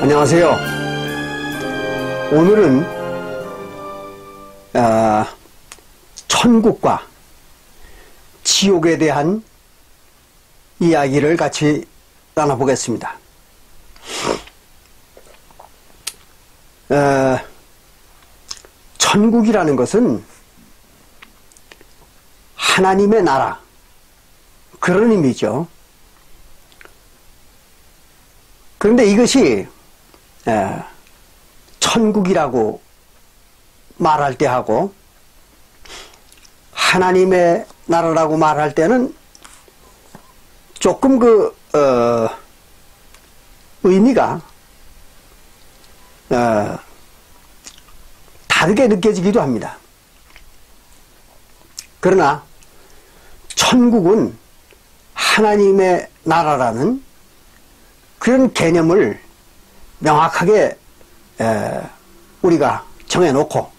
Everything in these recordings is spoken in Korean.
안녕하세요. 오늘은 천국과 지옥에 대한 이야기를 같이 나눠보겠습니다. 천국이라는 것은 하나님의 나라, 그런 의미죠. 그런데 이것이 천국이라고 말할 때 하고 하나님의 나라라고 말할 때는 조금 의미가 다르게 느껴지기도 합니다. 그러나 천국은 하나님의 나라라는 그런 개념을 명확하게 우리가 정해놓고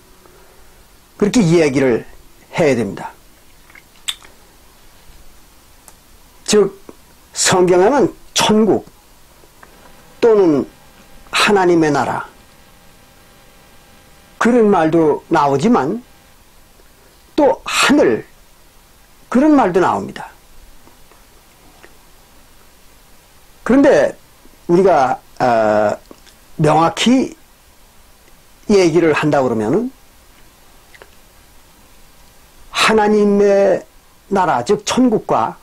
그렇게 이야기를 해야 됩니다. 즉 성경에는 천국 또는 하나님의 나라 그런 말도 나오지만 또 하늘 그런 말도 나옵니다. 그런데 우리가 명확히 얘기를 한다 그러면은 하나님의 나라 즉 천국과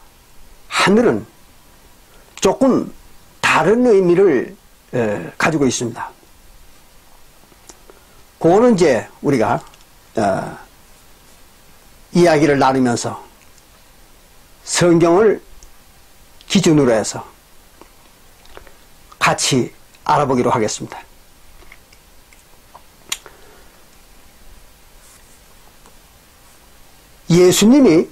하늘은 조금 다른 의미를 가지고 있습니다. 그거는 이제 우리가 이야기를 나누면서 성경을 기준으로 해서 같이 알아보기로 하겠습니다. 예수님이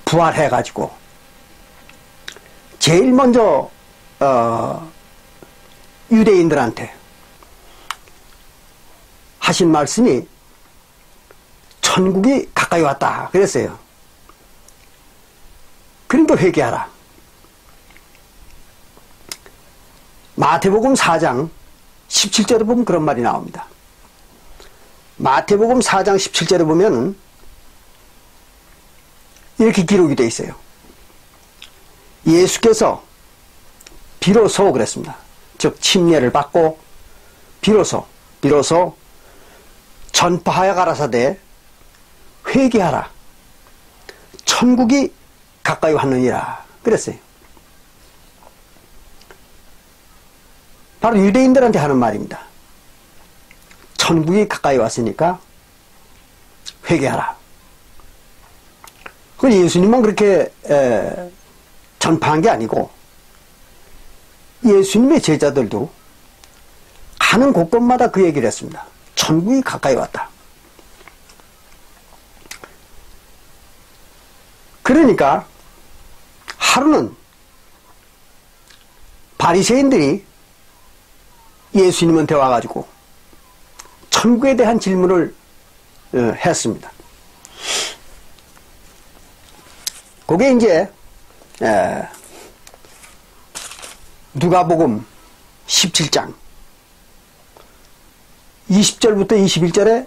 부활해가지고 제일 먼저 유대인들한테 하신 말씀이 천국이 가까이 왔다 그랬어요. 그러니까 회개하라. 마태복음 4장 17절에 보면 그런 말이 나옵니다. 마태복음 4장 17절에 보면은 이렇게 기록이 되어 있어요. 예수께서 비로소 그랬습니다. 즉 침례를 받고 비로소 전파하여 가라사대 회개하라. 천국이 가까이 왔느니라 그랬어요. 바로 유대인들한테 하는 말입니다. 천국이 가까이 왔으니까 회개하라. 그건 예수님만 그렇게 전파한 게 아니고 예수님의 제자들도 가는 곳곳마다 그 얘기를 했습니다. 천국이 가까이 왔다. 그러니까 하루는 바리새인들이 예수님한테 와가지고 천국에 대한 질문을 했습니다. 그게 이제 누가복음 17장 20절부터 21절에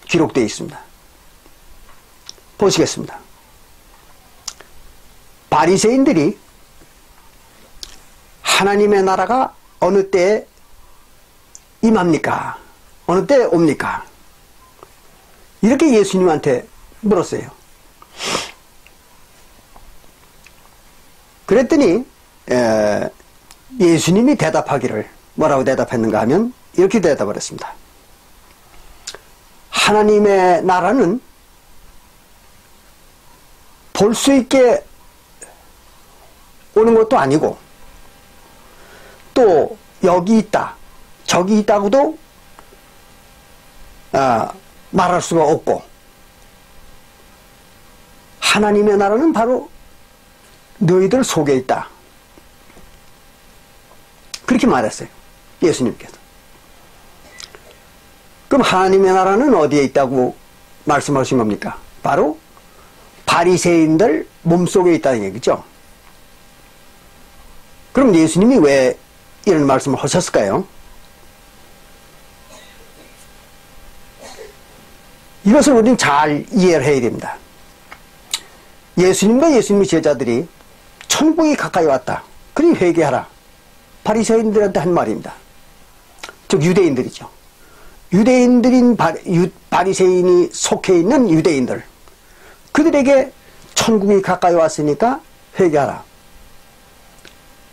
기록되어 있습니다. 보시겠습니다. 바리새인들이 하나님의 나라가 어느 때에 임합니까? 어느 때 옵니까? 이렇게 예수님한테 물었어요. 그랬더니 예수님이 대답하기를 뭐라고 대답했는가 하면 이렇게 대답을 했습니다. 하나님의 나라는 볼 수 있게 오는 것도 아니고 또 여기 있다 저기 있다고도 말할 수가 없고, 하나님의 나라는 바로 너희들 속에 있다. 그렇게 말했어요. 예수님께서. 그럼 하나님의 나라는 어디에 있다고 말씀하신 겁니까? 바로 바리새인들 몸속에 있다는 얘기죠. 그럼 예수님이 왜 이런 말씀을 하셨을까요? 이것을 우리는 잘 이해를 해야 됩니다. 예수님과 예수님의 제자들이 천국이 가까이 왔다. 그러니 회개하라. 바리새인들한테 한 말입니다. 즉 유대인들이죠. 유대인들인 바리새인이 속해 있는 유대인들, 그들에게 천국이 가까이 왔으니까 회개하라.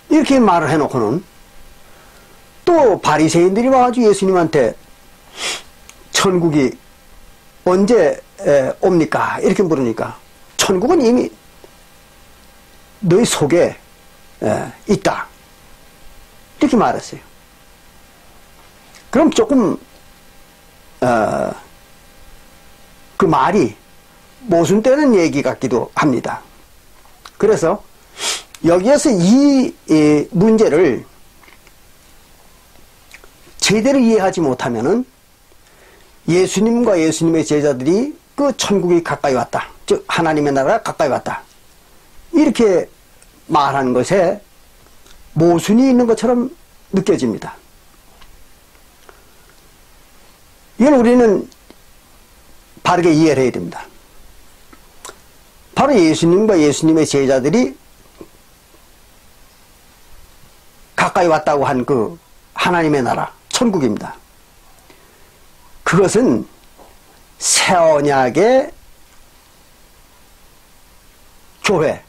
이렇게 말을 해놓고는 또 바리새인들이 와가지고 예수님한테 천국이 언제 옵니까? 이렇게 물으니까 천국은 이미 너희 속에 있다. 이렇게 말했어요. 그럼 조금 그 말이 모순되는 얘기 같기도 합니다. 그래서 여기에서 이 문제를 제대로 이해하지 못하면은 예수님과 예수님의 제자들이 그 천국이 가까이 왔다. 즉 하나님의 나라가 가까이 왔다. 이렇게 말하는 것에 모순이 있는 것처럼 느껴집니다. 이걸 우리는 바르게 이해를 해야 됩니다. 바로 예수님과 예수님의 제자들이 가까이 왔다고 한 그 하나님의 나라, 천국입니다. 그것은 새 언약의 교회,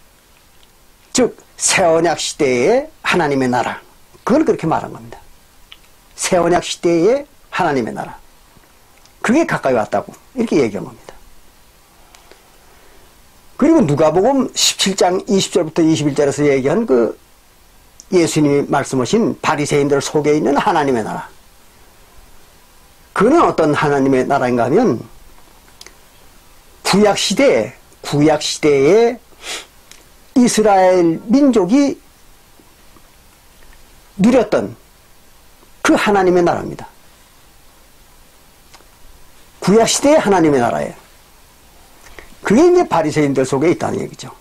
즉 새 언약 시대의 하나님의 나라, 그걸 그렇게 말한 겁니다. 새 언약 시대의 하나님의 나라, 그게 가까이 왔다고 이렇게 얘기한 겁니다. 그리고 누가복음 17장 20절부터 21절에서 얘기한 그 예수님이 말씀하신 바리새인들 속에 있는 하나님의 나라, 그는 어떤 하나님의 나라인가 하면 구약시대에 이스라엘 민족이 누렸던 그 하나님의 나라입니다. 구약시대의 하나님의 나라예요. 그게 이제 바리새인들 속에 있다는 얘기죠.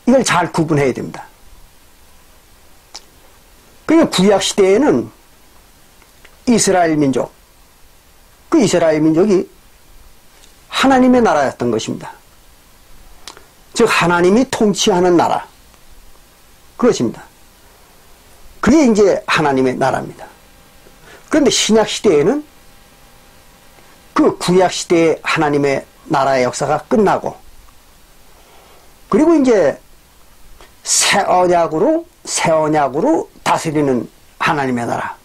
이걸 잘 구분해야 됩니다. 그리고 구약시대에는 이스라엘 민족, 그 이스라엘 민족이 하나님의 나라였던 것입니다. 즉 하나님이 통치하는 나라, 그것입니다. 그게 이제 하나님의 나라입니다. 그런데 신약시대에는 그 구약시대의 하나님의 나라의 역사가 끝나고, 그리고 이제 새 언약으로 다스리는 하나님의 나라,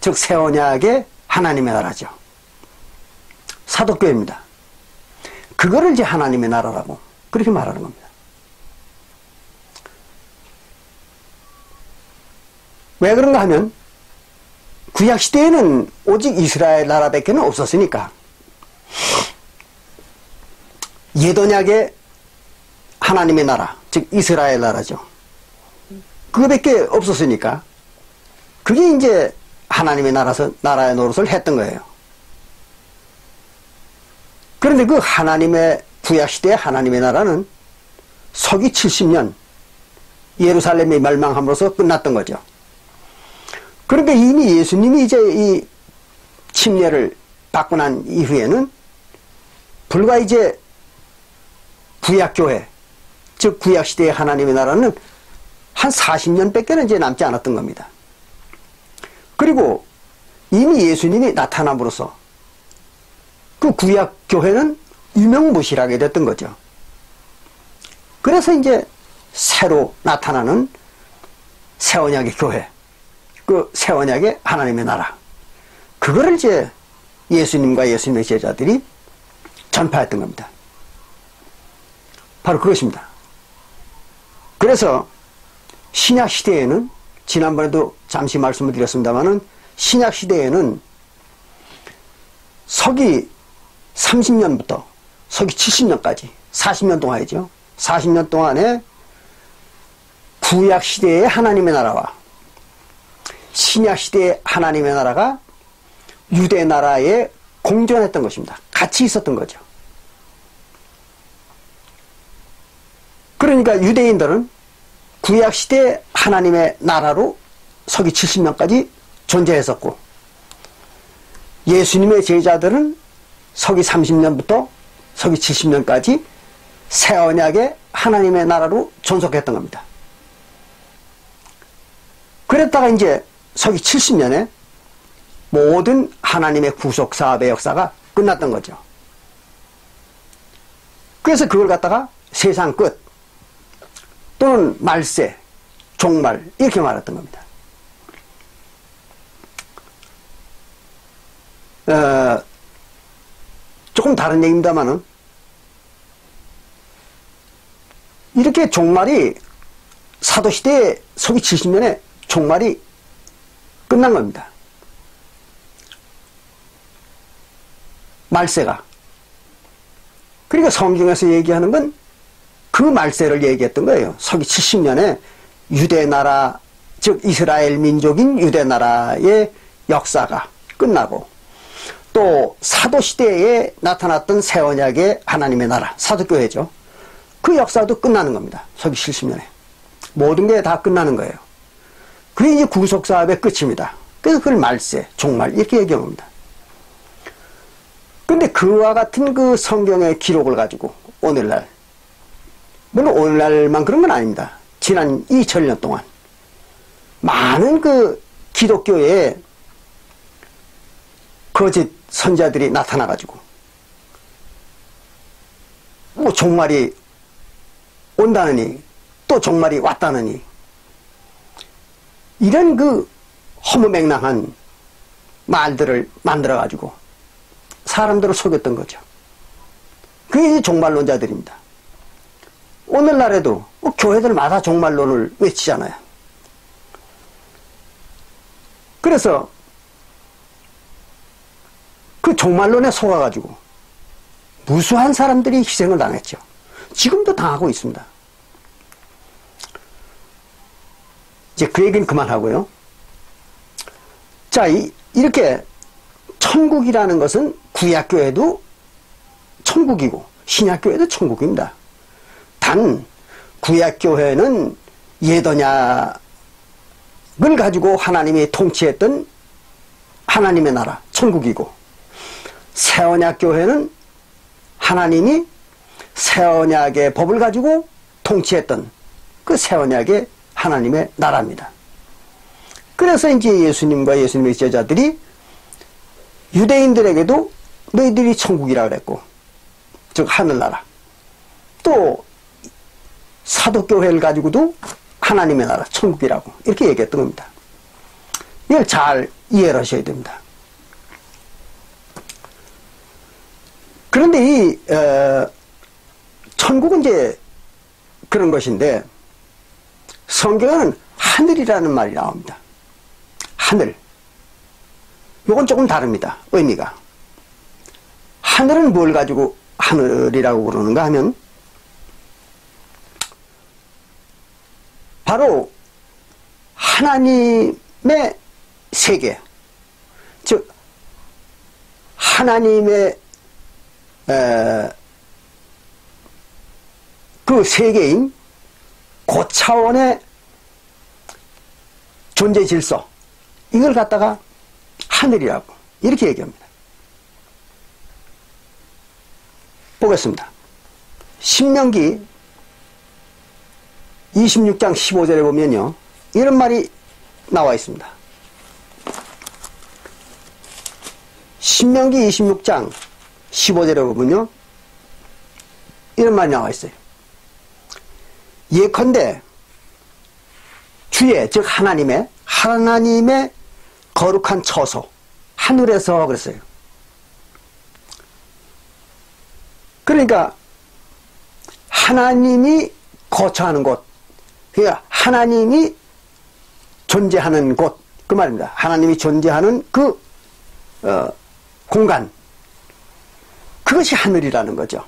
즉 새 언약의 하나님의 나라죠. 사도교회입니다. 그거를 이제 하나님의 나라라고 그렇게 말하는 겁니다. 왜 그런가 하면 구약시대에는 오직 이스라엘 나라밖에 없었으니까 옛언약의 하나님의 나라, 즉 이스라엘 나라죠. 그거밖에 없었으니까 그게 이제 하나님의 나라의 노릇을 했던 거예요. 그런데 그 하나님의 구약시대의 하나님의 나라는 서기 70년 예루살렘이 멸망함으로써 끝났던 거죠. 그러니까 이미 예수님이 이제 이 침례를 받고 난 이후에는 불과 이제 구약교회, 즉 구약시대의 하나님의 나라는 한 40년밖에 이제 남지 않았던 겁니다. 그리고 이미 예수님이 나타남으로써 그 구약교회는 유명무실하게 됐던 거죠. 그래서 이제 새로 나타나는 새언약의 교회, 그 새언약의 하나님의 나라, 그거를 이제 예수님과 예수님의 제자들이 전파했던 겁니다. 바로 그것입니다. 그래서 신약시대에는, 지난번에도 잠시 말씀을 드렸습니다마는 신약시대에는 서기 30년부터 서기 70년까지 40년 동안이죠. 40년 동안에 구약시대의 하나님의 나라와 신약시대의 하나님의 나라가 유대 나라에 공존했던 것입니다. 같이 있었던 거죠. 그러니까 유대인들은 구약시대 하나님의 나라로 서기 70년까지 존재했었고, 예수님의 제자들은 서기 30년부터 서기 70년까지 새 언약의 하나님의 나라로 존속했던 겁니다. 그랬다가 이제 서기 70년에 모든 하나님의 구속 사업의 역사가 끝났던 거죠. 그래서 그걸 갖다가 세상 끝 또는 말세, 종말 이렇게 말했던 겁니다. 조금 다른 얘기입니다만은 이렇게 종말이 사도시대의 서기 70년에 종말이 끝난 겁니다. 말세가. 그러니까 성경에서 얘기하는 건 그 말세를 얘기했던 거예요. 서기 70년에 유대나라, 즉 이스라엘 민족인 유대나라의 역사가 끝나고, 또 사도시대에 나타났던 새 언약의 하나님의 나라, 사도교회죠. 그 역사도 끝나는 겁니다. 서기 70년에. 모든 게 다 끝나는 거예요. 그게 이제 구속사업의 끝입니다. 그래서 그걸 말세, 종말 이렇게 얘기한 겁니다. 근데 그와 같은 그 성경의 기록을 가지고 오늘날, 물론 오늘날만 그런 건 아닙니다. 지난 2000년 동안 많은 그 기독교의 거짓 선자들이 나타나가지고 뭐 종말이 온다느니 또 종말이 왔다느니 이런 그 허무맹랑한 말들을 만들어가지고 사람들을 속였던 거죠. 그게 이제 종말론자들입니다. 오늘날에도 교회들마다 종말론을 외치잖아요. 그래서 그 종말론에 속아가지고 무수한 사람들이 희생을 당했죠. 지금도 당하고 있습니다. 이제 그 얘기는 그만하고요. 자, 이렇게 천국이라는 것은 구약교회도 천국이고 신약교회도 천국입니다. 단 구약교회는 옛언약을 가지고 하나님이 통치했던 하나님의 나라 천국이고, 새언약교회는 하나님이 새언약의 법을 가지고 통치했던 그 새언약의 하나님의 나라입니다. 그래서 이제 예수님과 예수님의 제자들이 유대인들에게도 너희들이 천국이라 그랬고, 즉 하늘나라, 또 사도교회를 가지고도 하나님의 나라 천국이라고 이렇게 얘기했던 겁니다. 이걸 잘 이해를 하셔야 됩니다. 그런데 이 천국은 이제 그런 것인데, 성경에는 하늘이라는 말이 나옵니다. 하늘. 이건 조금 다릅니다. 의미가. 하늘은 뭘 가지고 하늘이라고 그러는가 하면 바로 하나님의 세계, 즉 하나님의 그 세계인 고차원의 존재 질서, 이걸 갖다가 하늘이라고 이렇게 얘기합니다. 보겠습니다. 신명기 26장 15절에 보면요, 이런 말이 나와 있습니다. 신명기 26장 15절에 보면요, 이런 말이 나와 있어요. 예컨대 주의, 즉 하나님의 거룩한 처소, 하늘에서 그랬어요. 그러니까 하나님이 거처하는 곳, 그러니까 하나님이 존재하는 곳, 그 말입니다. 하나님이 존재하는 그 공간, 그것이 하늘이라는 거죠.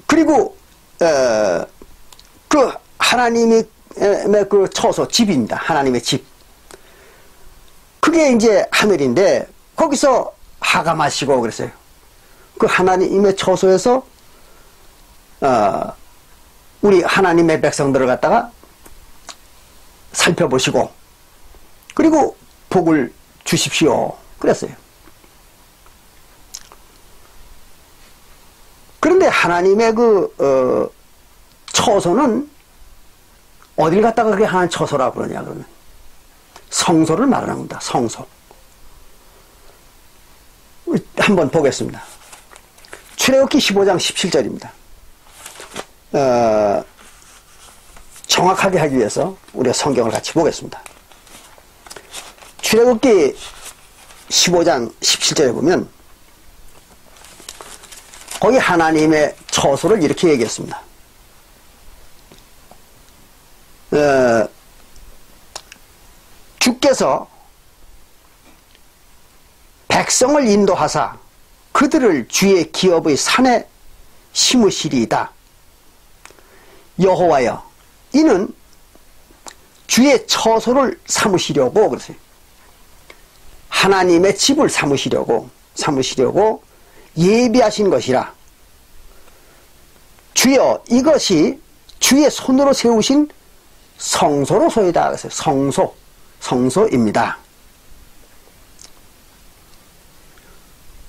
그리고 그 하나님의 그 처소, 집입니다. 하나님의 집. 그게 이제 하늘인데 거기서 하감하시고 그랬어요. 그 하나님의 처소에서 우리 하나님의 백성들을 갖다가 살펴보시고 그리고 복을 주십시오 그랬어요. 그런데 하나님의 그 처소는 어딜 갖다가 그렇게 하나님 처소라고 그러냐 그러면 성소를 말하는 겁니다. 성소. 한번 보겠습니다. 출애굽기 15장 17절입니다. 정확하게 하기 위해서 우리가 성경을 같이 보겠습니다. 출애굽기 15장 17절에 보면 거기 하나님의 처소를 이렇게 얘기했습니다. 주께서 백성을 인도하사 그들을 주의 기업의 산에 심으시리이다. 여호와여, 이는 주의 처소를 삼으시려고 그러세요. 하나님의 집을 삼으시려고 예비하신 것이라. 주여, 이것이 주의 손으로 세우신 성소로소이다. 그래서 성소입니다.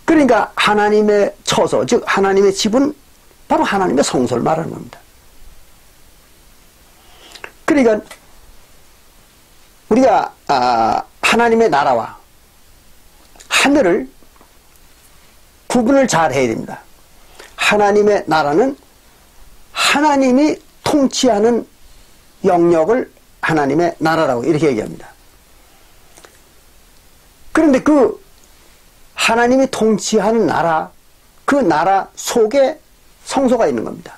그러니까 하나님의 처소, 즉 하나님의 집은 바로 하나님의 성소를 말하는 겁니다. 그러니까 우리가 하나님의 나라와 하늘을 구분을 잘 해야 됩니다. 하나님의 나라는 하나님이 통치하는 영역을 하나님의 나라라고 이렇게 얘기합니다. 그런데 그 하나님이 통치하는 나라, 그 나라 속에 성소가 있는 겁니다.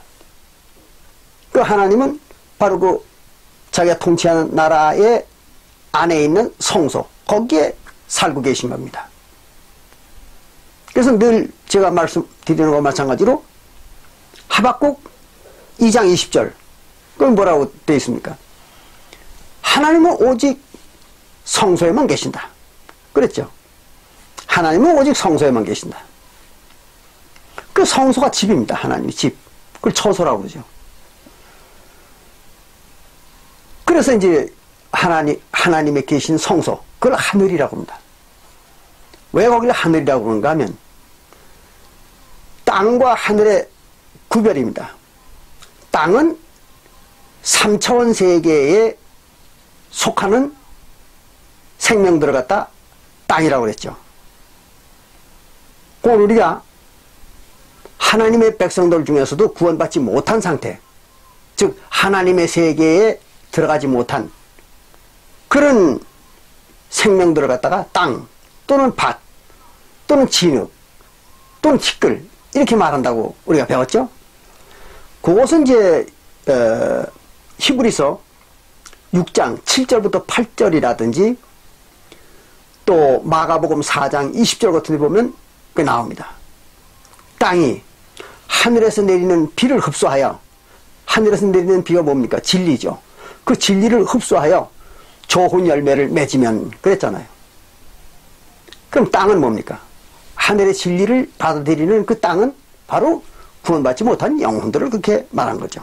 그 하나님은 바로 그 자기가 통치하는 나라의 안에 있는 성소, 거기에 살고 계신 겁니다. 그래서 늘 제가 말씀드리는 것과 마찬가지로 하박국 2장 20절, 그건 뭐라고 되어 있습니까? 하나님은 오직 성소에만 계신다. 그랬죠? 하나님은 오직 성소에만 계신다. 그 성소가 집입니다. 하나님의 집. 그걸 처소라고 그러죠. 그래서 이제 하나님의 계신 성소, 그걸 하늘이라고 합니다. 왜 거기를 하늘이라고 그런가 하면 땅과 하늘의 구별입니다. 땅은 3차원 세계에 속하는 생명들을 갖다 땅이라고 그랬죠. 꼭 우리가 하나님의 백성들 중에서도 구원받지 못한 상태, 즉 하나님의 세계에 들어가지 못한 그런 생명들을 갖다가 땅 또는 밭 또는 진흙 또는 티끌 이렇게 말한다고 우리가 배웠죠. 그것은 이제 히브리서 6장 7절부터 8절이라든지 또 마가복음 4장 20절 같은 데 보면 그 나옵니다. 땅이 하늘에서 내리는 비를 흡수하여, 하늘에서 내리는 비가 뭡니까? 진리죠. 그 진리를 흡수하여 좋은 열매를 맺으면 그랬잖아요. 그럼 땅은 뭡니까? 하늘의 진리를 받아들이는 그 땅은 바로 구원받지 못한 영혼들을 그렇게 말한 거죠.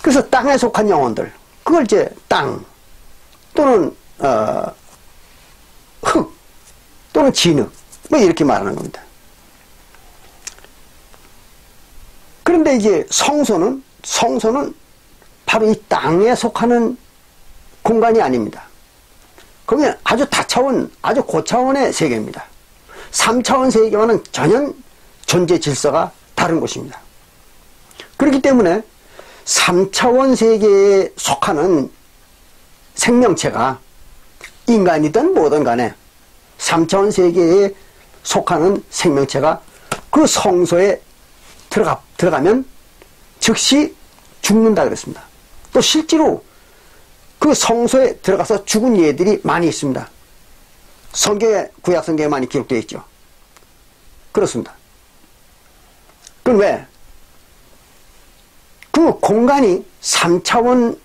그래서 땅에 속한 영혼들, 그걸 이제 땅 또는 흙 또는 진흙 뭐 이렇게 말하는 겁니다. 그런데 이제 성소는 바로 이 땅에 속하는 공간이 아닙니다. 거기는 아주 다차원, 아주 고차원의 세계입니다. 3차원 세계와는 전혀 존재 질서가 다른 곳입니다. 그렇기 때문에 3차원 세계에 속하는 생명체가 인간이든 뭐든 간에 3차원 세계에 속하는 생명체가 그 성소에 들어가면 즉시 죽는다 그랬습니다. 또 실제로 그 성소에 들어가서 죽은 예들이 많이 있습니다. 성경에, 구약 성경에 많이 기록되어 있죠. 그렇습니다. 그럼 왜? 그 공간이 3차원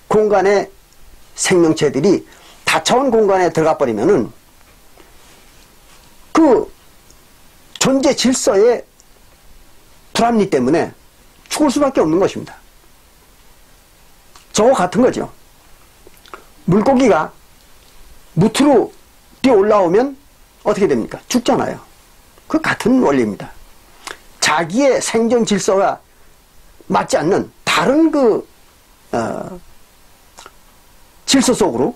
공간의 생명체들이 다차원 공간에 들어가 버리면은 그 존재 질서의 불합리 때문에 죽을 수밖에 없는 것입니다. 저거 같은 거죠. 물고기가 무트로 뛰어 올라오면 어떻게 됩니까? 죽잖아요. 그 같은 원리입니다. 자기의 생존 질서가 맞지 않는 다른 질서 속으로,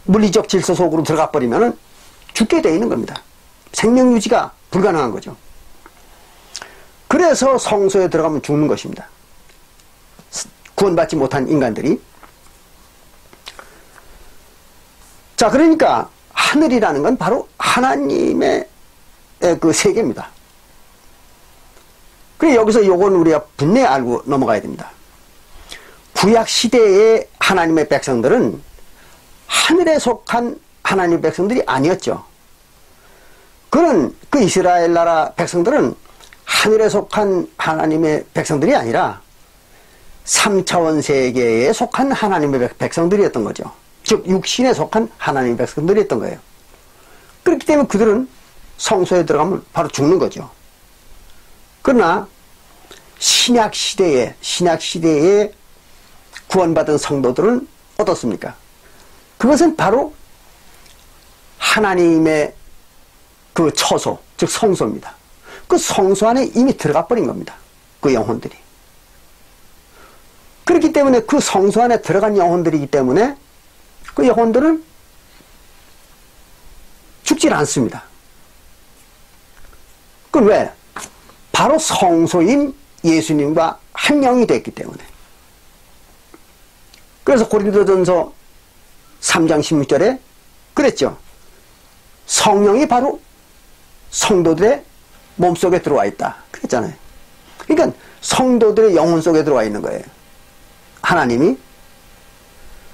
물리적 질서 속으로 들어가 버리면 죽게 되어 있는 겁니다. 생명 유지가 불가능한 거죠. 그래서 성소에 들어가면 죽는 것입니다. 구원받지 못한 인간들이. 자, 그러니까 하늘이라는 건 바로 하나님의 그 세계입니다. 그래, 여기서 요건 우리가 분명히 알고 넘어가야 됩니다. 구약 시대의 하나님의 백성들은 하늘에 속한 하나님의 백성들이 아니었죠. 그 이스라엘 나라 백성들은 하늘에 속한 하나님의 백성들이 아니라 3차원 세계에 속한 하나님의 백성들이었던 거죠. 즉 육신에 속한 하나님의 백성들이었던 거예요. 그렇기 때문에 그들은 성소에 들어가면 바로 죽는 거죠. 그러나 신약시대에 구원받은 성도들은 어떻습니까? 그것은 바로 하나님의 그 처소, 즉 성소입니다. 그 성소 안에 이미 들어가 버린 겁니다. 그 영혼들이. 그렇기 때문에 그 성소 안에 들어간 영혼들이기 때문에 그 영혼들은 죽질 않습니다. 그 왜? 바로 성소인 예수님과 한 영이 됐기 때문에. 그래서 고린도전서 3장 16절에 그랬죠. 성령이 바로 성도들의 몸속에 들어와 있다. 그랬잖아요. 그러니까 성도들의 영혼 속에 들어와 있는 거예요. 하나님이.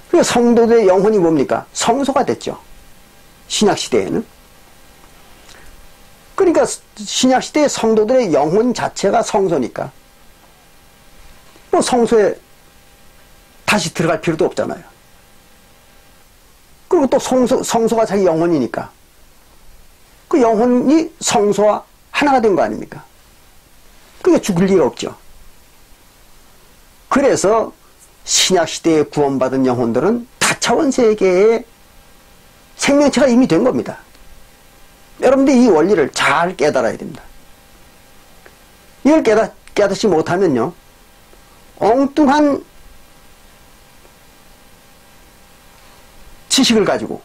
그러니까 성도들의 영혼이 뭡니까? 성소가 됐죠. 신약시대에는. 그러니까 신약시대의 성도들의 영혼 자체가 성소니까 뭐 성소에 다시 들어갈 필요도 없잖아요. 그리고 또 성소가 자기 영혼이니까 그 영혼이 성소와 하나가 된 거 아닙니까? 그게 죽을 리가 없죠. 그래서 신약시대에 구원받은 영혼들은 다차원 세계의 생명체가 이미 된 겁니다. 여러분들이 이 원리를 잘 깨달아야 됩니다. 이걸 깨닫지 못하면요, 엉뚱한 지식을 가지고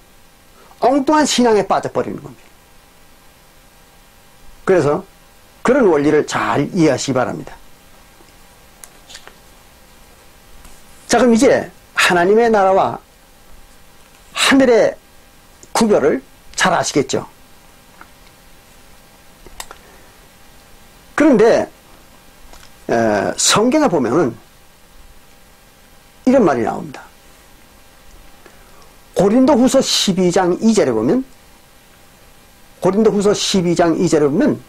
엉뚱한 신앙에 빠져버리는 겁니다. 그래서 그런 원리를 잘 이해하시기 바랍니다. 자, 그럼 이제 하나님의 나라와 하늘의 구별을 잘 아시겠죠? 그런데 성경에 보면은 이런 말이 나옵니다. 고린도후서 12장 2절에 보면 고린도후서 12장 2절에 보면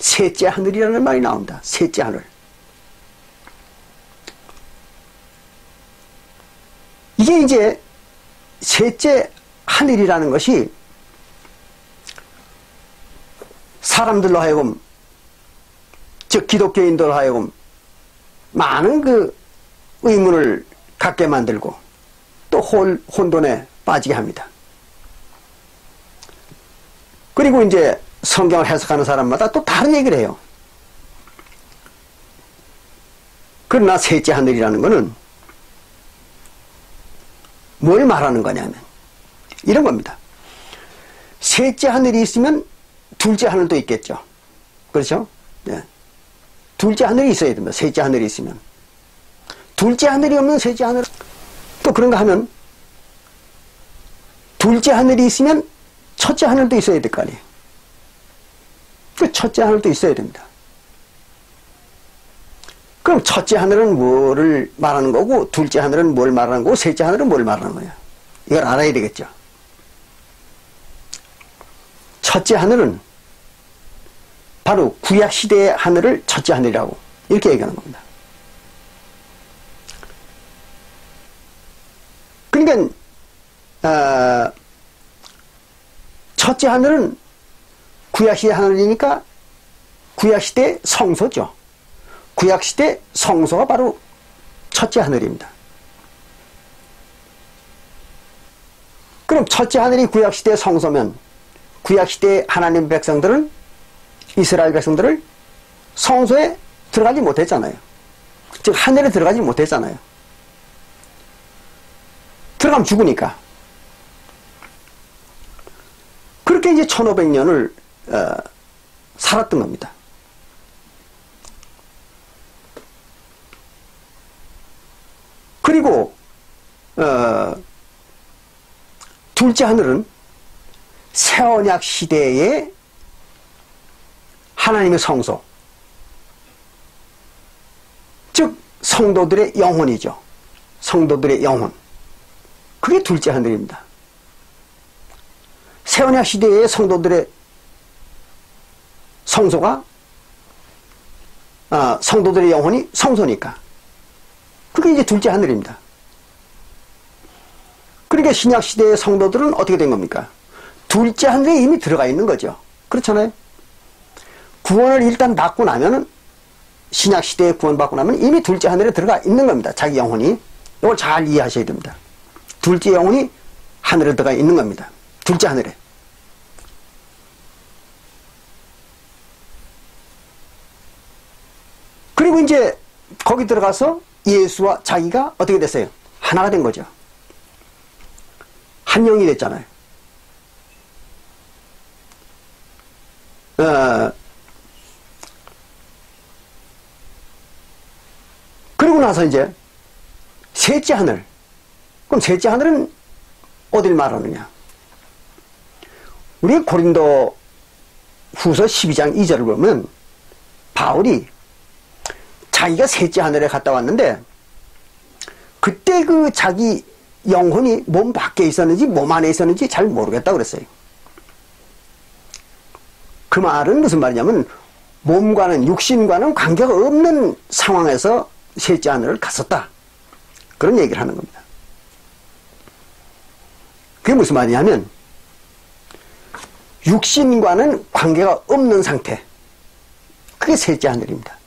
셋째 하늘이라는 말이 나옵니다. 셋째 하늘. 이게 이제 셋째 하늘이라는 것이 사람들로 하여금, 즉 기독교인들로 하여금 많은 그 의문을 갖게 만들고 또 혼돈에 빠지게 합니다. 그리고 이제 성경을 해석하는 사람마다 또 다른 얘기를 해요. 그러나 셋째 하늘이라는 것은 뭘 말하는 거냐면 이런 겁니다. 셋째 하늘이 있으면 둘째 하늘도 있겠죠. 그렇죠? 네. 둘째 하늘이 있어야 됩니다. 셋째 하늘이 있으면. 둘째 하늘이 없는 셋째 하늘, 또 그런가 하면 둘째 하늘이 있으면 첫째 하늘도 있어야 될 거 아니에요. 그 첫째 하늘도 있어야 됩니다. 그럼 첫째 하늘은 뭐를 말하는 거고, 둘째 하늘은 뭘 말하는 거고, 셋째 하늘은 뭘 말하는 거냐. 이걸 알아야 되겠죠. 첫째 하늘은 바로 구약시대의 하늘을 첫째 하늘이라고 이렇게 얘기하는 겁니다. 그러니까 첫째 하늘은 구약시대 하늘이니까 구약시대 성소죠. 구약시대 성소가 바로 첫째 하늘입니다. 그럼 첫째 하늘이 구약시대 성소면 구약시대 하나님 백성들은 이스라엘 백성들을 성소에 들어가지 못했잖아요. 즉 하늘에 들어가지 못했잖아요. 들어가면 죽으니까. 그렇게 이제 1500년을 살았던 겁니다. 그리고 둘째 하늘은 새언약 시대의 하나님의 성소, 즉 성도들의 영혼이죠. 성도들의 영혼. 그게 둘째 하늘입니다. 새언약 시대의 성도들의 성소가 성도들의 영혼이 성소니까 그게 이제 둘째 하늘입니다. 그러니까 신약 시대의 성도들은 어떻게 된 겁니까? 둘째 하늘에 이미 들어가 있는 거죠. 그렇잖아요. 구원을 일단 받고 나면은 신약 시대에 구원받고 나면 이미 둘째 하늘에 들어가 있는 겁니다. 자기 영혼이. 이걸 잘 이해하셔야 됩니다. 둘째 영혼이 하늘에 들어가 있는 겁니다. 둘째 하늘에. 그리고 이제 거기 들어가서 예수와 자기가 어떻게 됐어요? 하나가 된 거죠. 한 영이 됐잖아요. 그리고 나서 이제 셋째 하늘. 그럼 셋째 하늘은 어딜 말하느냐? 우리 고린도 후서 12장 2절을 보면 바울이 자기가 셋째 하늘에 갔다 왔는데 그때 그 자기 영혼이 몸 밖에 있었는지 몸 안에 있었는지 잘 모르겠다고 그랬어요. 그 말은 무슨 말이냐면 몸과는 육신과는 관계가 없는 상황에서 셋째 하늘을 갔었다. 그런 얘기를 하는 겁니다. 그게 무슨 말이냐면 육신과는 관계가 없는 상태. 그게 셋째 하늘입니다.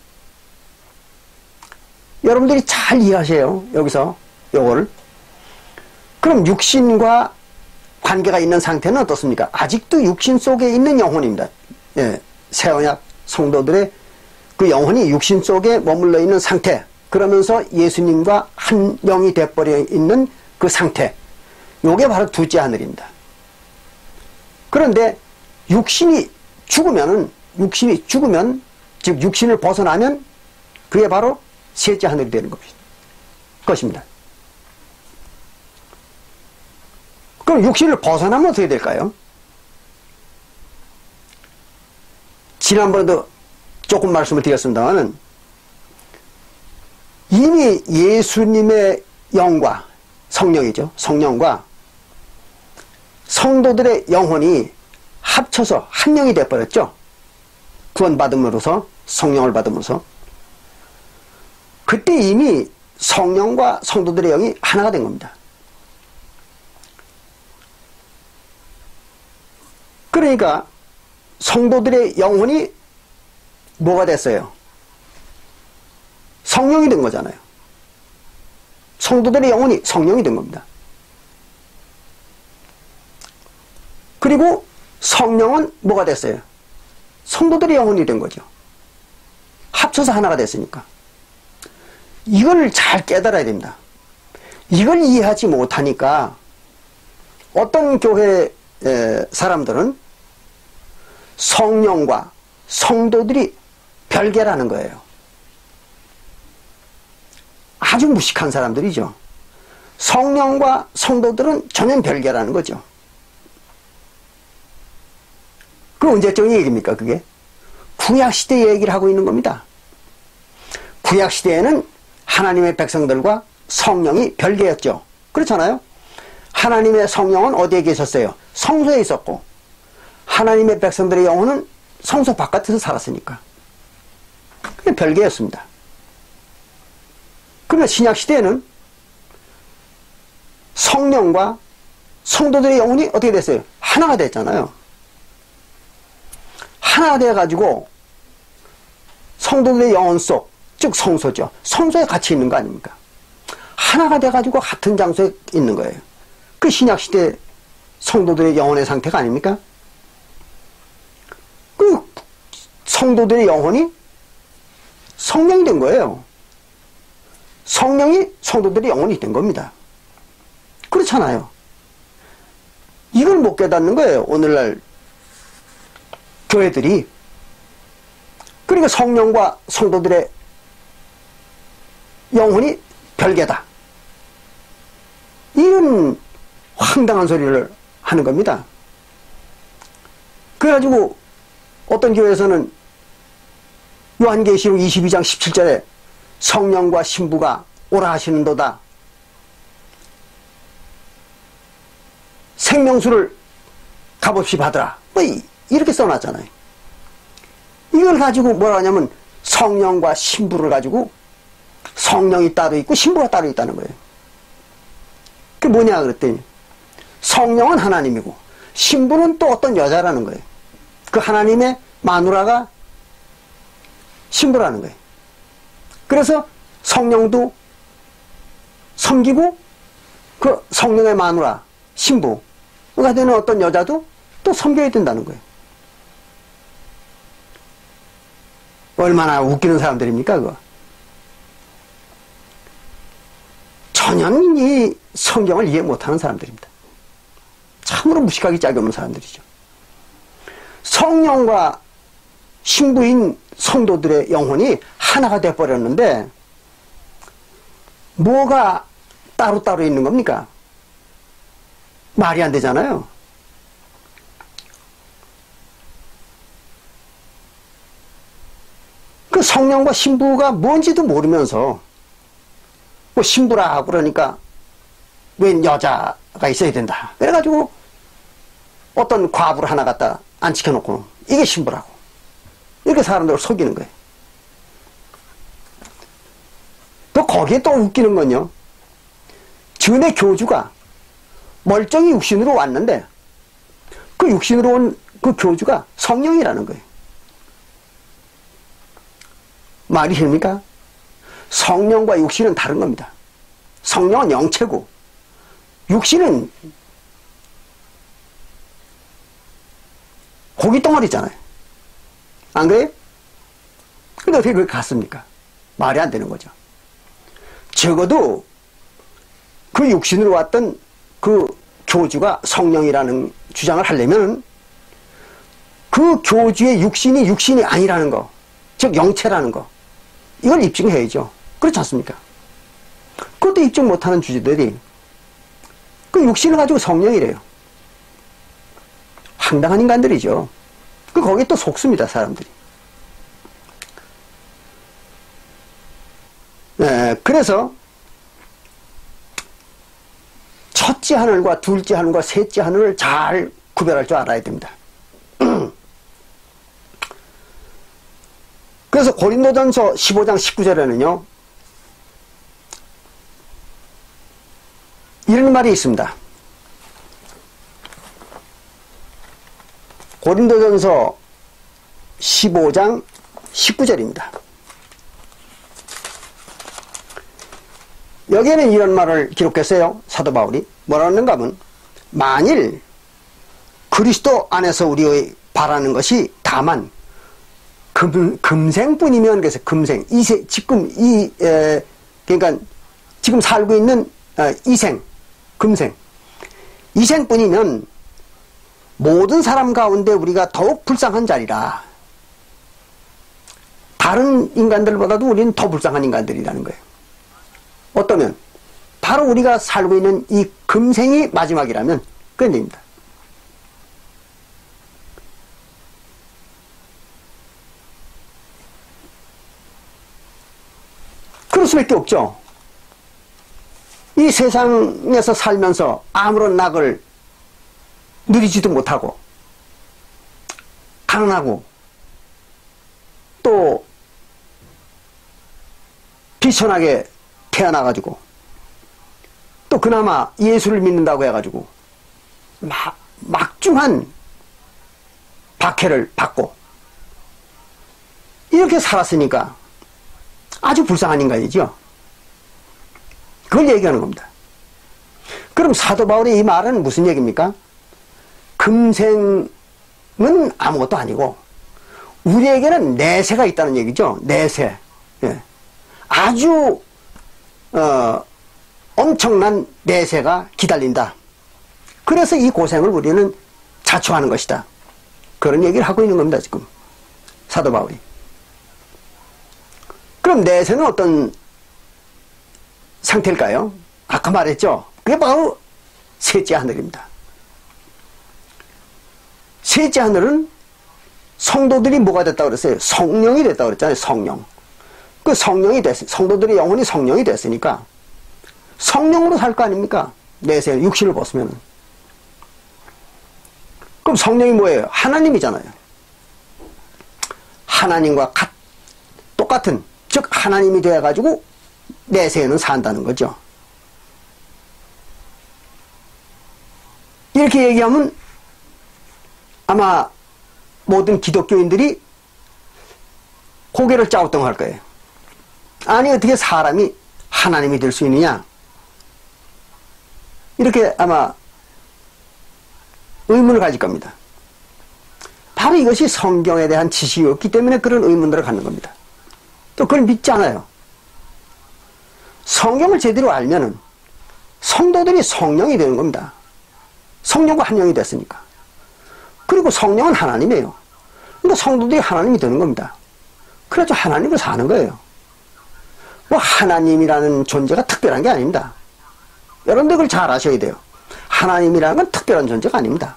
여러분들이 잘 이해하세요. 여기서 요거를. 그럼 육신과 관계가 있는 상태는 어떻습니까? 아직도 육신 속에 있는 영혼입니다. 예, 새언약 성도들의 그 영혼이 육신 속에 머물러 있는 상태. 그러면서 예수님과 한 영이 돼버려 있는 그 상태. 요게 바로 둘째 하늘입니다. 그런데 육신이 죽으면, 즉 육신을 벗어나면 그게 바로 셋째 하늘이 되는 것입니다. 그럼 육신을 벗어나면 어떻게 될까요? 지난번에도 조금 말씀을 드렸습니다만 이미 예수님의 영과 성령이죠. 성령과 성도들의 영혼이 합쳐서 한 영이 되어버렸죠. 구원받음으로써 성령을 받으면서 그때 이미 성령과 성도들의 영이 하나가 된 겁니다. 그러니까 성도들의 영혼이 뭐가 됐어요? 성령이 된 거잖아요. 성도들의 영혼이 성령이 된 겁니다. 그리고 성령은 뭐가 됐어요? 성도들의 영혼이 된 거죠. 합쳐서 하나가 됐으니까. 이걸 잘 깨달아야 됩니다. 이걸 이해하지 못하니까 어떤 교회 사람들은 성령과 성도들이 별개라는 거예요. 아주 무식한 사람들이죠. 성령과 성도들은 전혀 별개라는 거죠. 그 언제적 얘기입니까 그게? 구약시대 얘기를 하고 있는 겁니다. 구약시대에는 하나님의 백성들과 성령이 별개였죠. 그렇잖아요. 하나님의 성령은 어디에 계셨어요? 성소에 있었고 하나님의 백성들의 영혼은 성소 바깥에서 살았으니까. 그게 별개였습니다. 그러면 신약시대에는 성령과 성도들의 영혼이 어떻게 됐어요? 하나가 됐잖아요. 하나가 돼가지고 성도들의 영혼 속, 즉 성소죠. 성소에 같이 있는 거 아닙니까? 하나가 돼가지고 같은 장소에 있는 거예요. 그 신약시대 성도들의 영혼의 상태가 아닙니까? 그 성도들의 영혼이 성령이 된 거예요. 성령이 성도들의 영혼이 된 겁니다. 그렇잖아요. 이걸 못 깨닫는 거예요. 오늘날 교회들이. 그러니까 성령과 성도들의 영혼이 별개다. 이런 황당한 소리를 하는 겁니다. 그래가지고 어떤 교회에서는 요한계시록 22장 17절에 성령과 신부가 오라 하시는도다. 생명수를 값없이 받으라. 뭐 이렇게 써놨잖아요. 이걸 가지고 뭐라 하냐면 성령과 신부를 가지고 성령이 따로 있고 신부가 따로 있다는 거예요. 그게 뭐냐 그랬더니 성령은 하나님이고 신부는 또 어떤 여자라는 거예요. 그 하나님의 마누라가 신부라는 거예요. 그래서 성령도 섬기고 그 성령의 마누라 신부가 되는 어떤 여자도 또 섬겨야 된다는 거예요. 얼마나 웃기는 사람들입니까 그거. 전혀 이 성경을 이해 못하는 사람들입니다. 참으로 무식하기 짝이 없는 사람들이죠. 성령과 신부인 성도들의 영혼이 하나가 돼버렸는데 뭐가 따로따로 있는 겁니까? 말이 안 되잖아요. 그 성령과 신부가 뭔지도 모르면서 뭐 신부라 하고 그러니까 웬 여자가 있어야 된다. 그래가지고 어떤 과부를 하나 갖다 안 지켜놓고 이게 신부라고 이렇게 사람들을 속이는 거예요. 또 거기에 또 웃기는 건요. 전에 교주가 멀쩡히 육신으로 왔는데 그 육신으로 온 그 교주가 성령이라는 거예요. 말이 됩니까? 성령과 육신은 다른 겁니다. 성령은 영체고 육신은 고깃덩어리잖아요. 안 그래요? 근데 어떻게 그렇게 갔습니까? 말이 안 되는 거죠. 적어도 그 육신으로 왔던 그 교주가 성령이라는 주장을 하려면 그 교주의 육신이 아니라는 거, 즉 영체라는 거, 이걸 입증해야죠. 그렇지 않습니까? 그것도 입증 못하는 주제들이 그 육신을 가지고 성령이래요. 황당한 인간들이죠. 거기에 또 속습니다, 사람들이. 네, 그래서 첫째 하늘과 둘째 하늘과 셋째 하늘을 잘 구별할 줄 알아야 됩니다. 그래서 고린도전서 15장 19절에는요 이런 말이 있습니다. 고린도전서 15장 19절입니다. 여기에는 이런 말을 기록했어요. 사도 바울이 뭐라 하는가 하면 만일 그리스도 안에서 우리의 바라는 것이 다만 금생뿐이면, 그래서 금생, 그러니까 지금 살고 있는 이생, 금생, 이생뿐이면 모든 사람 가운데 우리가 더욱 불쌍한 자리라. 다른 인간들보다도 우리는 더 불쌍한 인간들이라는 거예요. 어떠면 바로 우리가 살고 있는 이 금생이 마지막이라면 그런 얘기입니다. 그럴 수밖에 없죠. 이 세상에서 살면서 아무런 낙을 누리지도 못하고 가난하고 또 비천하게 태어나가지고 또 그나마 예수를 믿는다고 해가지고 막중한 박해를 받고 이렇게 살았으니까 아주 불쌍한 인간이죠. 그걸 얘기하는 겁니다. 그럼 사도 바울의 이 말은 무슨 얘기입니까? 금생은 아무것도 아니고 우리에게는 내세가 있다는 얘기죠. 내세. 예. 아주 엄청난 내세가 기다린다. 그래서 이 고생을 우리는 자초하는 것이다. 그런 얘기를 하고 있는 겁니다. 지금 사도 바울이. 그럼 내세는 어떤 상태일까요? 아까 말했죠. 그게 바로 셋째 하늘입니다. 셋째 하늘은 성도들이 뭐가 됐다고 그랬어요? 성령이 됐다고 그랬잖아요. 성령. 그 성령이 됐어요. 성도들의 영혼이 성령이 됐으니까 성령으로 살 거 아닙니까? 내세 육신을 벗으면. 그럼 성령이 뭐예요? 하나님이잖아요. 하나님과 똑같은, 즉 하나님이 되어가지고 내세에는 산다는 거죠. 이렇게 얘기하면 아마 모든 기독교인들이 고개를 짜우뚱할 거예요. 아니 어떻게 사람이 하나님이 될 수 있느냐, 이렇게 아마 의문을 가질 겁니다. 바로 이것이 성경에 대한 지식이었기 때문에 그런 의문들을 갖는 겁니다. 또 그걸 믿지 않아요. 성경을 제대로 알면은 성도들이 성령이 되는 겁니다. 성령과 한 영이 됐으니까. 그리고 성령은 하나님이에요. 그러니까 성도들이 하나님이 되는 겁니다. 그래서 하나님으로 사는 거예요. 뭐 하나님이라는 존재가 특별한 게 아닙니다. 여러분들 그걸 잘 아셔야 돼요. 하나님이라는 건 특별한 존재가 아닙니다.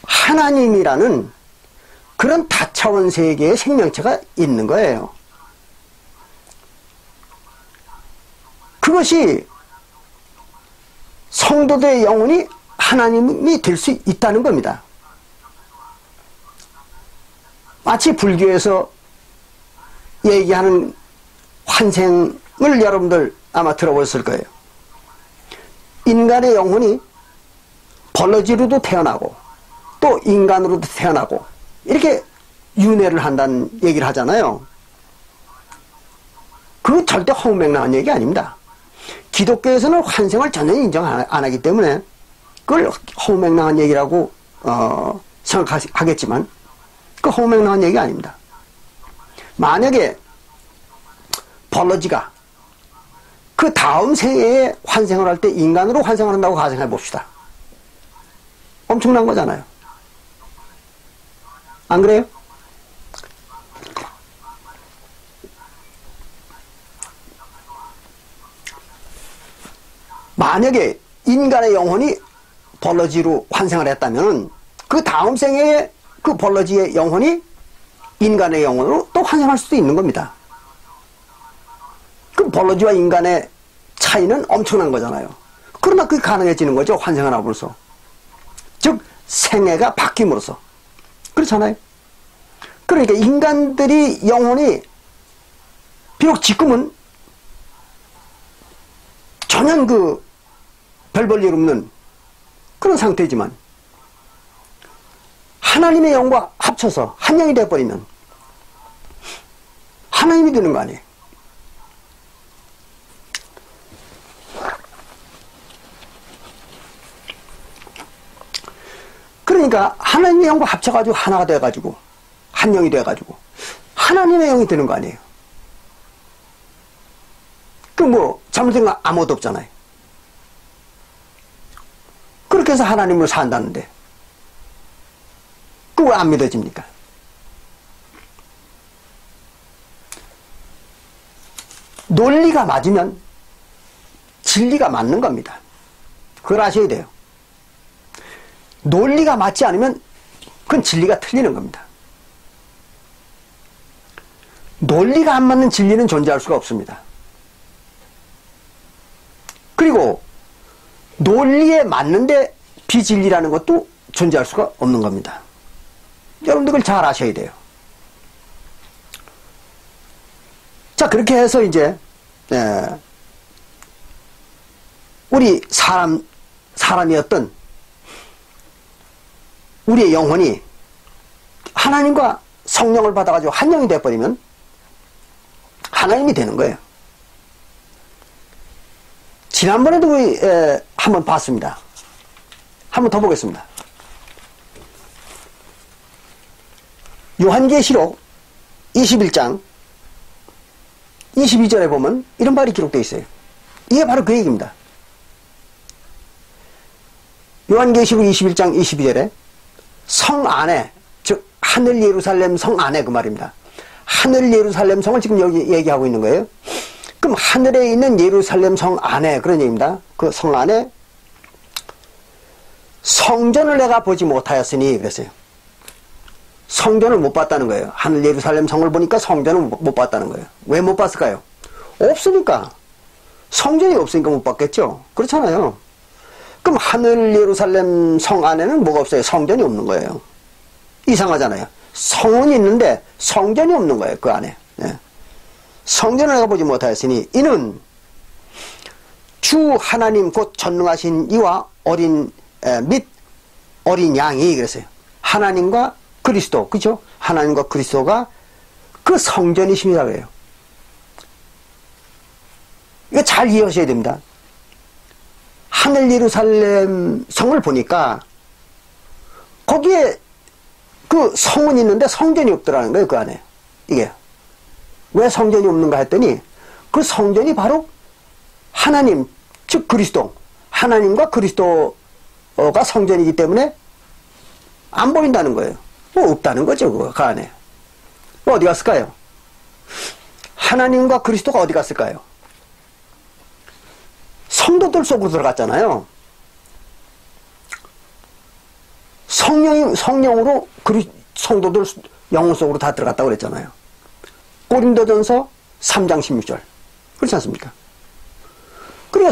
하나님이라는 그런 다차원 세계의 생명체가 있는 거예요. 그것이 성도들의 영혼이 하나님이 될 수 있다는 겁니다. 마치 불교에서 얘기하는 환생을 여러분들 아마 들어보셨을 거예요. 인간의 영혼이 벌러지로도 태어나고 또 인간으로도 태어나고 이렇게 윤회를 한다는 얘기를 하잖아요. 그거 절대 허무맹랑한 얘기 아닙니다. 기독교에서는 환생을 전혀 인정 안 하기 때문에 그걸 허무맹랑한 얘기라고 생각하겠지만 그 허무맹랑한 얘기 아닙니다. 만약에 벌러지가 그 다음 생애에 환생을 할 때 인간으로 환생을 한다고 가정해 봅시다. 엄청난 거잖아요. 안 그래요? 만약에 인간의 영혼이 벌러지로 환생을 했다면 그 다음 생애에 그 벌러지의 영혼이 인간의 영혼으로 또 환생할 수도 있는 겁니다. 그럼 벌러지와 인간의 차이는 엄청난 거잖아요. 그러나 그게 가능해지는 거죠. 환생을 함으로써. 즉 생애가 바뀜으로써. 그렇잖아요. 그러니까 인간들이 영혼이 비록 지금은 전혀 별 볼 일 없는 그런 상태지만 하나님의 영과 합쳐서 한 영이 되어버리면 하나님이 되는 거 아니에요. 그러니까 하나님의 영과 합쳐가지고 하나가 돼가지고 한 영이 돼가지고 하나님의 영이 되는 거 아니에요. 그 뭐 잘못된 거 아무것도 없잖아요. 그렇게 해서 하나님으로 산다는데 그거 왜 안 믿어집니까? 논리가 맞으면 진리가 맞는 겁니다. 그걸 아셔야 돼요. 논리가 맞지 않으면 그건 진리가 틀리는 겁니다. 논리가 안 맞는 진리는 존재할 수가 없습니다. 그리고 논리에 맞는데 비진리라는 것도 존재할 수가 없는 겁니다. 여러분들 그걸 잘 아셔야 돼요. 자, 그렇게 해서 이제 우리 사람이었던 우리의 영혼이 하나님과 성령을 받아가지고 한 영이 되어버리면 하나님이 되는 거예요. 지난번에도 우리 한번 봤습니다. 한번 더 보겠습니다. 요한계시록 21장 22절에 보면 이런 말이 기록되어 있어요. 이게 바로 그 얘기입니다. 요한계시록 21장 22절에 성 안에, 즉 하늘 예루살렘 성 안에, 그 말입니다. 하늘 예루살렘 성을 지금 여기 얘기하고 있는 거예요. 그럼 하늘에 있는 예루살렘 성 안에, 그런 얘기입니다. 그 성 안에 성전을 내가 보지 못하였으니 그랬어요. 성전을 못 봤다는 거예요. 하늘 예루살렘 성을 보니까 성전을 못 봤다는 거예요. 왜 못 봤을까요? 없으니까. 성전이 없으니까 못 봤겠죠. 그렇잖아요. 그럼 하늘 예루살렘 성 안에는 뭐가 없어요? 성전이 없는 거예요. 이상하잖아요. 성은 있는데 성전이 없는 거예요. 그 안에. 네. 성전을 내가 보지 못하였으니 이는 주 하나님 곧 전능하신 이와 및 어린 양이, 그랬어요. 하나님과 그리스도, 그죠? 하나님과 그리스도가 그 성전이십니다. 그래요. 이거 잘 이해하셔야 됩니다. 하늘 예루살렘 성을 보니까 거기에 그 성은 있는데 성전이 없더라는 거예요. 그 안에. 이게 왜 성전이 없는가 했더니 그 성전이 바로 하나님, 즉 그리스도, 하나님과 그리스도가 성전이기 때문에 안 보인다는 거예요. 뭐 없다는 거죠. 그 안에. 어디 갔을까요? 하나님과 그리스도가 어디 갔을까요? 성도들 속으로 들어갔잖아요. 성령으로 성도들 영혼 속으로 다 들어갔다고 그랬잖아요. 고린도전서 3장 16절. 그렇지 않습니까? 그리고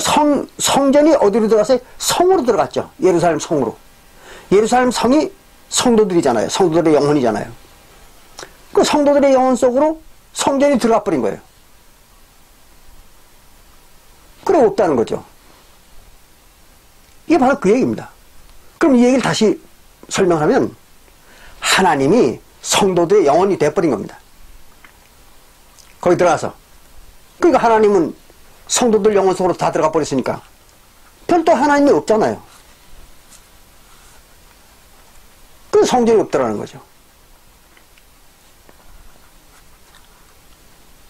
성전이 어디로 들어갔어요? 성으로 들어갔죠. 예루살렘 성으로. 예루살렘 성이 성도들이잖아요. 성도들의 영혼이잖아요. 그 성도들의 영혼 속으로 성전이 들어가 버린 거예요. 그래 없다는 거죠. 이게 바로 그 얘기입니다. 그럼 이 얘기를 다시 설명하면 하나님이 성도들의 영혼이 돼버린 겁니다. 거기 들어가서. 그러니까 하나님은 성도들 영혼 속으로 다 들어가 버렸으니까 별도 하나님이 없잖아요. 그 성전이 없더라는 거죠.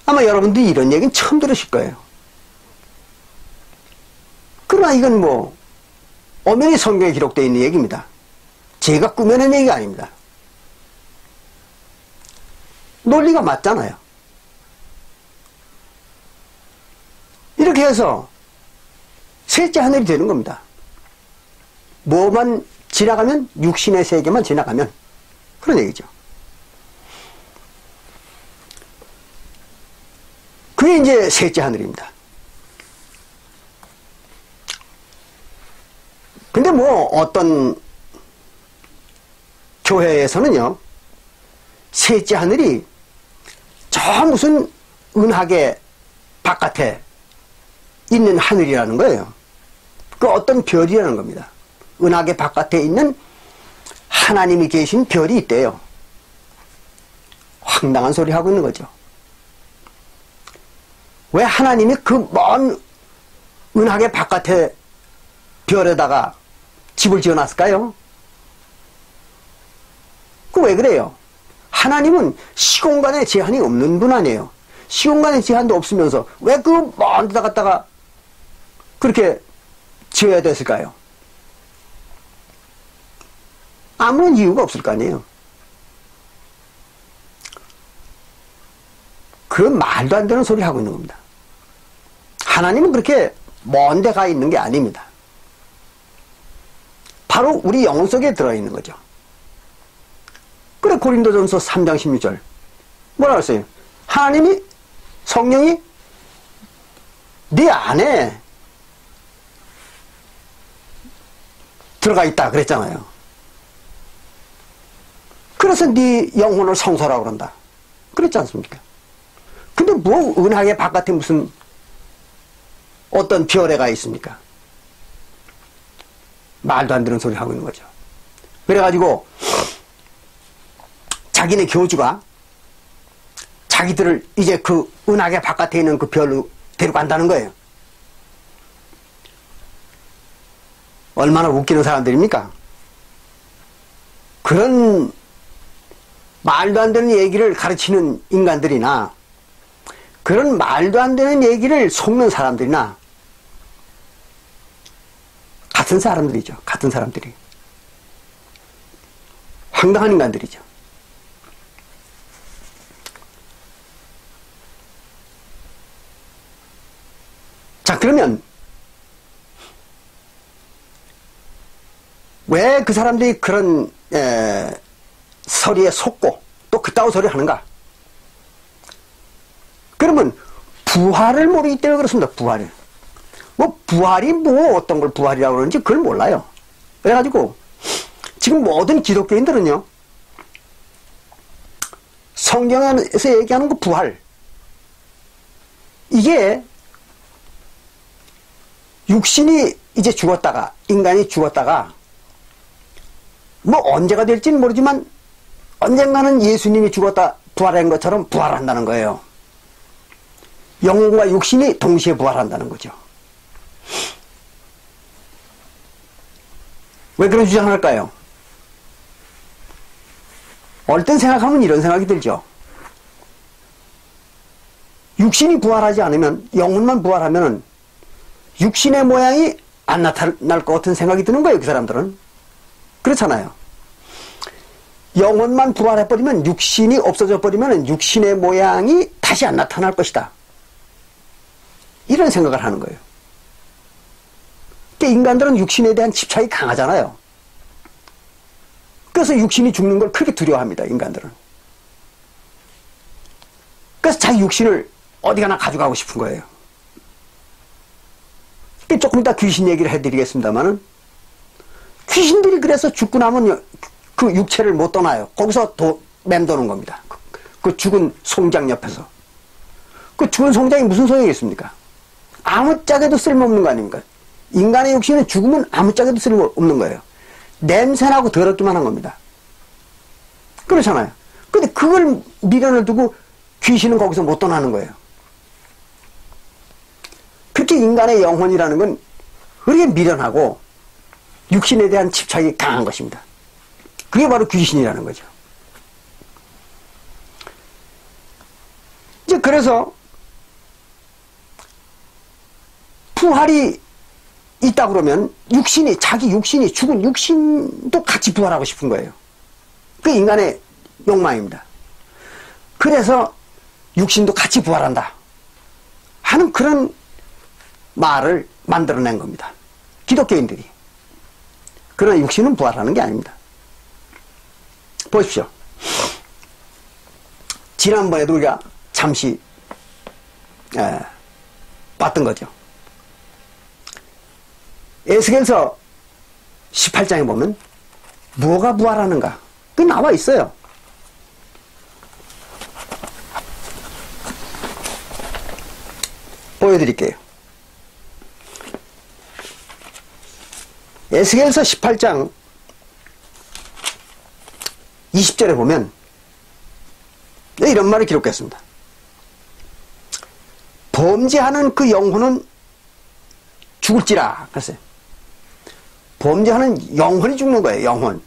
아마 여러분들이 이런 얘기는 처음 들으실 거예요. 그러나 이건 뭐 엄연히 성경에 기록되어 있는 얘기입니다. 제가 꾸며낸 얘기가 아닙니다. 논리가 맞잖아요. 이렇게 해서 셋째 하늘이 되는 겁니다. 뭐만 지나가면, 육신의 세계만 지나가면 그런 얘기죠. 그게 이제 셋째 하늘입니다. 근데 뭐 어떤 교회에서는요, 셋째 하늘이 저 무슨 은하계 바깥에 있는 하늘이라는 거예요. 그 어떤 별이라는 겁니다. 은하계 바깥에 있는 하나님이 계신 별이 있대요. 황당한 소리 하고 있는 거죠. 왜 하나님이 그 먼 은하계 바깥에 별에다가 집을 지어놨을까요? 그 왜 그래요? 하나님은 시공간에 제한이 없는 분 아니에요. 시공간에 제한도 없으면서 왜 그 먼 데다 갖다가 그렇게 지어야 됐을까요? 아무런 이유가 없을 거 아니에요. 그런 말도 안 되는 소리를 하고 있는 겁니다. 하나님은 그렇게 먼 데 가 있는 게 아닙니다. 바로 우리 영혼 속에 들어있는 거죠. 그래 고린도전서 3장 16절 뭐라고 했어요? 하나님이, 성령이 네 안에 들어가 있다 그랬잖아요. 그래서 네 영혼을 성소라고 그런다. 그랬지 않습니까? 근데 뭐 은하계 바깥에 무슨 어떤 별애가 있습니까? 말도 안 되는 소리 하고 있는 거죠. 그래가지고 자기네 교주가 자기들을 이제 그 은하계 바깥에 있는 그 별로 데려간다는 거예요. 얼마나 웃기는 사람들입니까? 그런 말도 안 되는 얘기를 가르치는 인간들이나 그런 말도 안 되는 얘기를 속는 사람들이나 같은 사람들이죠. 같은 사람들이. 황당한 인간들이죠. 자, 그러면 왜 그 사람들이 그런 소리에 속고 또 그따위 소리를 하는가? 그러면 부활을 모르기 때문에 그렇습니다. 부활을. 뭐 부활이 뭐 어떤 걸 부활이라고 그러는지 그걸 몰라요. 그래가지고 지금 모든 기독교인들은요, 성경에서 얘기하는 그 부활, 이게 육신이 이제 죽었다가, 인간이 죽었다가 뭐 언제가 될지는 모르지만 언젠가는 예수님이 죽었다 부활한 것처럼 부활한다는 거예요. 영혼과 육신이 동시에 부활한다는 거죠. 왜 그런 주장을 할까요? 어릴 땐 생각하면 이런 생각이 들죠. 육신이 부활하지 않으면, 영혼만 부활하면 육신의 모양이 안 나타날 것 같은 생각이 드는 거예요, 그 사람들은. 그렇잖아요. 영혼만 부활해버리면, 육신이 없어져 버리면 육신의 모양이 다시 안 나타날 것이다. 이런 생각을 하는 거예요. 그러니까 인간들은 육신에 대한 집착이 강하잖아요. 그래서 육신이 죽는 걸 크게 두려워합니다, 인간들은. 그래서 자기 육신을 어디 가나 가져가고 싶은 거예요. 조금 이따 귀신 얘기를 해드리겠습니다만은, 귀신들이 그래서 죽고 나면 그 육체를 못 떠나요. 거기서 맴도는 겁니다. 그 죽은 송장 옆에서. 그 죽은 송장이 무슨 소용이 있습니까? 아무짝에도 쓸모없는 거 아닙니까? 인간의 육신은 죽으면 아무짝에도 쓸모없는 거예요. 냄새나고 더럽기만 한 겁니다. 그렇잖아요. 근데 그걸 미련을 두고 귀신은 거기서 못 떠나는 거예요. 그렇게 인간의 영혼이라는 건 그렇게 미련하고 육신에 대한 집착이 강한 것입니다. 그게 바로 귀신이라는 거죠. 이제 그래서 부활이 있다 그러면 육신이, 자기 육신이, 죽은 육신도 같이 부활하고 싶은 거예요. 그게 인간의 욕망입니다. 그래서 육신도 같이 부활한다 하는 그런 말을 만들어낸 겁니다. 기독교인들이. 그러나 육신은 부활하는 게 아닙니다. 보십시오. 지난번에도 우리가 잠시 봤던 거죠. 에스겔서 18장에 보면 뭐가 부활하는가? 그게 나와 있어요. 보여드릴게요. 에스겔서 18장 20절에 보면 이런 말을 기록했습니다. 범죄하는 그 영혼은 죽을지라 그랬어요. 범죄하는 영혼이 죽는 거예요. 영혼.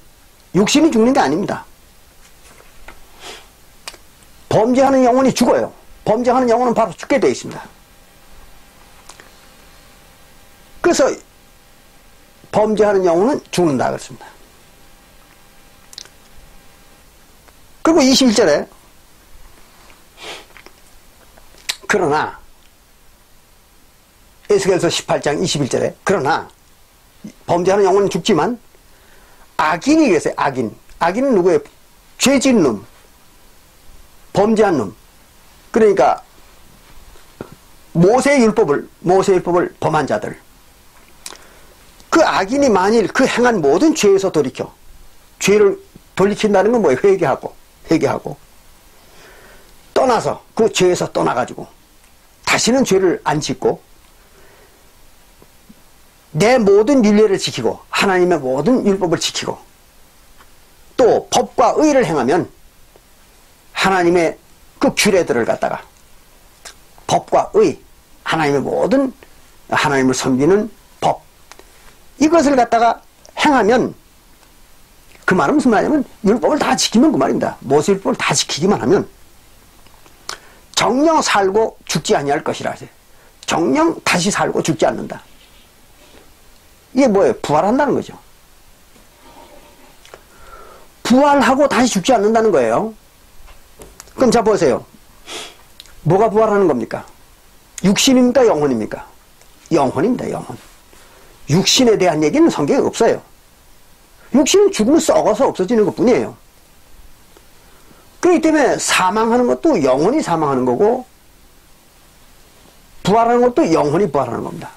육신이 죽는 게 아닙니다. 범죄하는 영혼이 죽어요. 범죄하는 영혼은 바로 죽게 되어 있습니다. 그래서 범죄하는 영혼은 죽는다 그랬습니다. 그리고 21절에 그러나 에스겔서 18장 21절에 그러나 범죄하는 영혼은 죽지만 악인이 계세요. 악인은 누구예요? 죄 지은 놈, 범죄한 놈. 그러니까 모세의 율법을 범한 자들. 그 악인이 만일 그 행한 모든 죄에서 돌이켜 죄를 돌이킨다는 건 뭐예요? 회개하고 떠나서 그 죄에서 떠나가지고 다시는 죄를 안 짓고 내 모든 율례를 지키고 하나님의 모든 율법을 지키고 또 법과 의를 행하면 하나님의 그 규례들을 갖다가 법과 의, 하나님의 모든 하나님을 섬기는 법, 이것을 갖다가 행하면, 그 말은 무슨 말이냐면 율법을 다 지키면 그 말입니다. 모세율법을 다 지키기만 하면 정령 살고 죽지 아니할 것이라 하세요. 정령 다시 살고 죽지 않는다. 이게 뭐예요? 부활한다는 거죠. 부활하고 다시 죽지 않는다는 거예요. 그럼 자 보세요. 뭐가 부활하는 겁니까? 육신입니까? 영혼입니까? 영혼입니다. 영혼. 육신에 대한 얘기는 성경에 없어요. 육신은 죽으면 썩어서 없어지는 것 뿐이에요. 그렇기 때문에 사망하는 것도 영혼이 사망하는 거고 부활하는 것도 영혼이 부활하는 겁니다.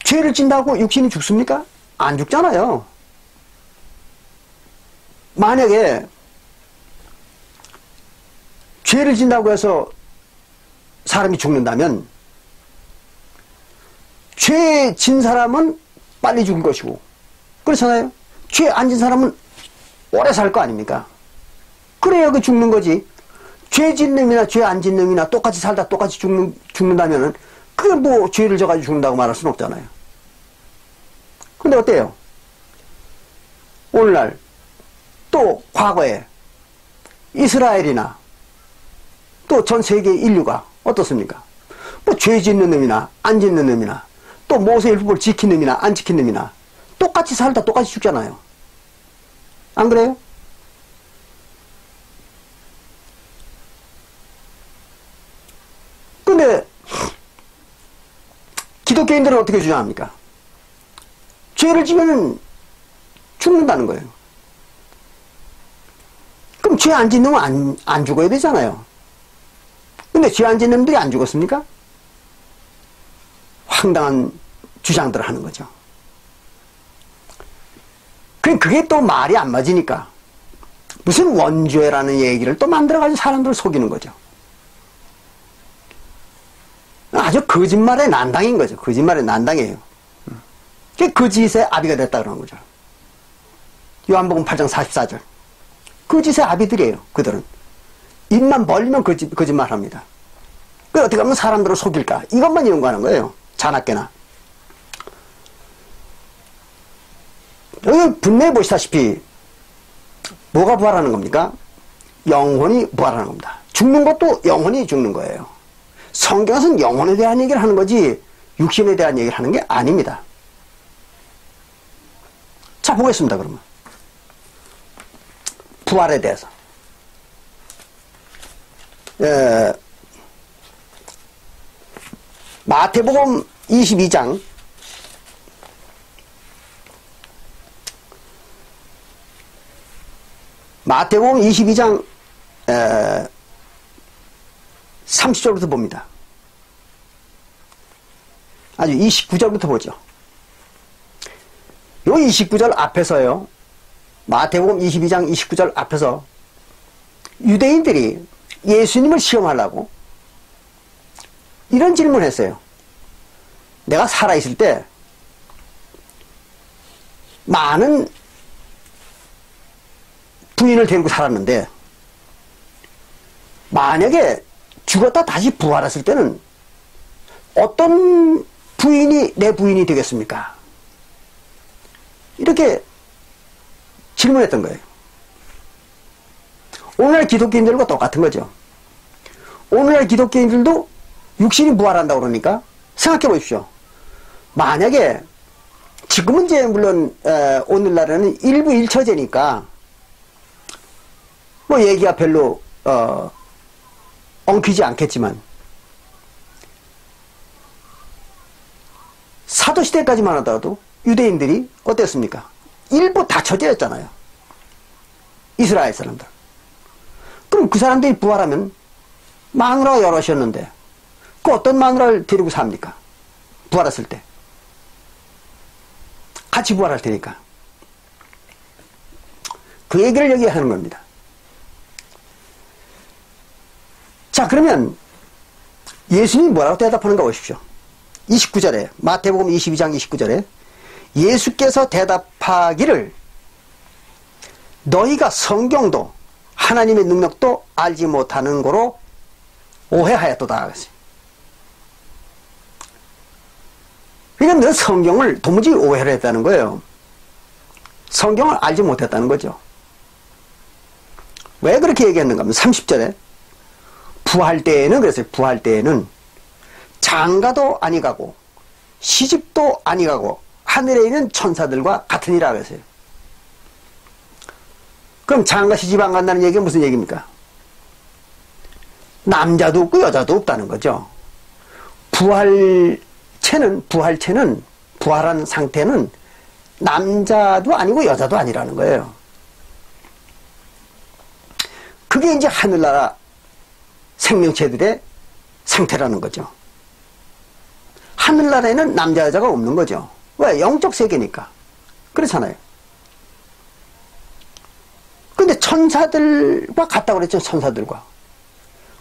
죄를 진다고 육신이 죽습니까? 안 죽잖아요. 만약에 죄를 진다고 해서 사람이 죽는다면 죄 진 사람은 빨리 죽을 것이고, 그렇잖아요. 죄 안 진 사람은 오래 살 거 아닙니까? 그래야 그 죽는 거지. 죄 진 놈이나 죄 안 진 놈이나 똑같이 살다 똑같이 죽는다면은 그게 뭐 죄를 져가지고 죽는다고 말할 수는 없잖아요. 근데 어때요? 오늘날 또 과거에 이스라엘이나 또 전 세계 인류가 어떻습니까? 뭐 죄 짓는 놈이나 안 짓는 놈이나 또 모세율법을 지킨 놈이나 안 지킨 놈이나 똑같이 살다 똑같이 죽잖아요. 안 그래요? 근데 기독교인들은 어떻게 주장합니까? 죄를 지면 죽는다는 거예요. 그럼 죄 안 짓는 건 안 죽어야 되잖아요. 근데 죄 안 짓는 놈들이 안 죽었습니까? 황당한 주장들을 하는 거죠. 그게 또 말이 안 맞으니까 무슨 원죄라는 얘기를 또 만들어가지고 사람들을 속이는 거죠. 아주 거짓말의 난당인 거죠. 거짓말의 난당이에요. 그게 거짓의 아비가 됐다 그러는 거죠. 요한복음 8장 44절. 거짓의 아비들이에요. 그들은. 입만 벌리면 거짓말합니다. 그 어떻게 하면 사람들을 속일까? 이것만 연구하는 거예요. 자나깨나. 여기 분명히 보시다시피 뭐가 부활하는 겁니까? 영혼이 부활하는 겁니다. 죽는 것도 영혼이 죽는 거예요. 성경에서는 영혼에 대한 얘기를 하는 거지 육신에 대한 얘기를 하는 게 아닙니다. 자, 보겠습니다. 그러면 부활에 대해서 마태복음 22장 마태복음 22장 30절부터 봅니다. 아주 29절부터 보죠. 요 29절 앞에서요. 마태복음 22장 29절 앞에서 유대인들이 예수님을 시험하려고 이런 질문을 했어요. 내가 살아있을 때 많은 부인을 데리고 살았는데 만약에 죽었다 다시 부활했을 때는 어떤 부인이 내 부인이 되겠습니까? 이렇게 질문했던 거예요. 오늘날 기독교인들과 똑같은 거죠. 오늘날 기독교인들도 육신이 부활한다고 그러니까 생각해 보십시오. 만약에 지금은 이제 물론 오늘날에는 일부 일처제니까 뭐 얘기가 별로 엉키지 않겠지만 사도시대까지만 하더라도 유대인들이 어땠습니까? 일부 다 처제였잖아요. 이스라엘 사람들. 그럼 그 사람들이 부활하면 마누라가 여럿이었는데 그 어떤 마누라를 데리고 삽니까? 부활했을 때 같이 부활할 테니까. 그 얘기를 여기 하는 겁니다. 자, 그러면 예수님이 뭐라고 대답하는가 보십시오. 29절에, 마태복음 22장 29절에 예수께서 대답하기를 너희가 성경도 하나님의 능력도 알지 못하는 거로 오해하였도다. 그러니까 너 성경을 도무지 오해를 했다는 거예요. 성경을 알지 못했다는 거죠. 왜 그렇게 얘기했는가 하면 30절에 부활 때에는 그랬어요. 부활 때에는 장가도 아니 가고 시집도 아니 가고 하늘에 있는 천사들과 같으니라 그랬어요. 그럼 장가 시집 안 간다는 얘기는 무슨 얘기입니까? 남자도 없고 여자도 없다는 거죠. 부활한 상태는 남자도 아니고 여자도 아니라는 거예요. 그게 이제 하늘나라 생명체들의 상태라는 거죠. 하늘나라에는 남자 여자가 없는 거죠. 왜? 영적 세계니까. 그렇잖아요. 근데 천사들과 같다고 그랬죠. 천사들과.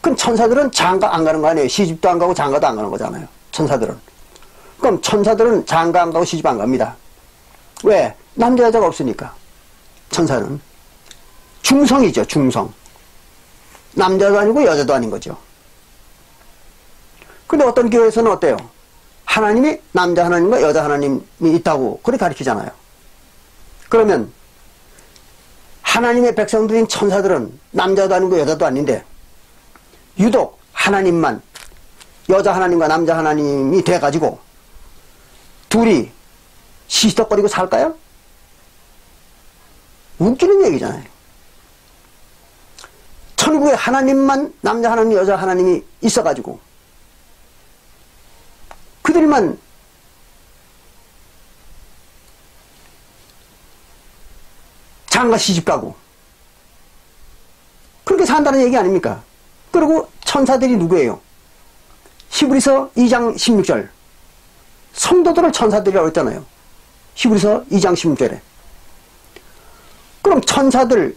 그럼 천사들은 장가 안 가는 거 아니에요. 시집도 안 가고 장가도 안 가는 거잖아요. 천사들은. 그럼 천사들은 장가 안 가고 시집 안 갑니다. 왜? 남자 여자가 없으니까. 천사는 중성이죠. 중성. 남자도 아니고 여자도 아닌 거죠. 근데 어떤 교회에서는 어때요? 하나님이 남자 하나님과 여자 하나님이 있다고 그렇게 가르치잖아요. 그러면 하나님의 백성들인 천사들은 남자도 아니고 여자도 아닌데 유독 하나님만 여자 하나님과 남자 하나님이 돼가지고 둘이 시시덕거리고 살까요? 웃기는 얘기잖아요. 천국에 하나님만 남자 하나님 여자 하나님이 있어가지고 그들만 장가 시집가고 그렇게 산다는 얘기 아닙니까? 그리고 천사들이 누구예요? 히브리서 2장 16절 성도들을 천사들이라고 했잖아요. 히브리서 2장 16절에. 그럼 천사들은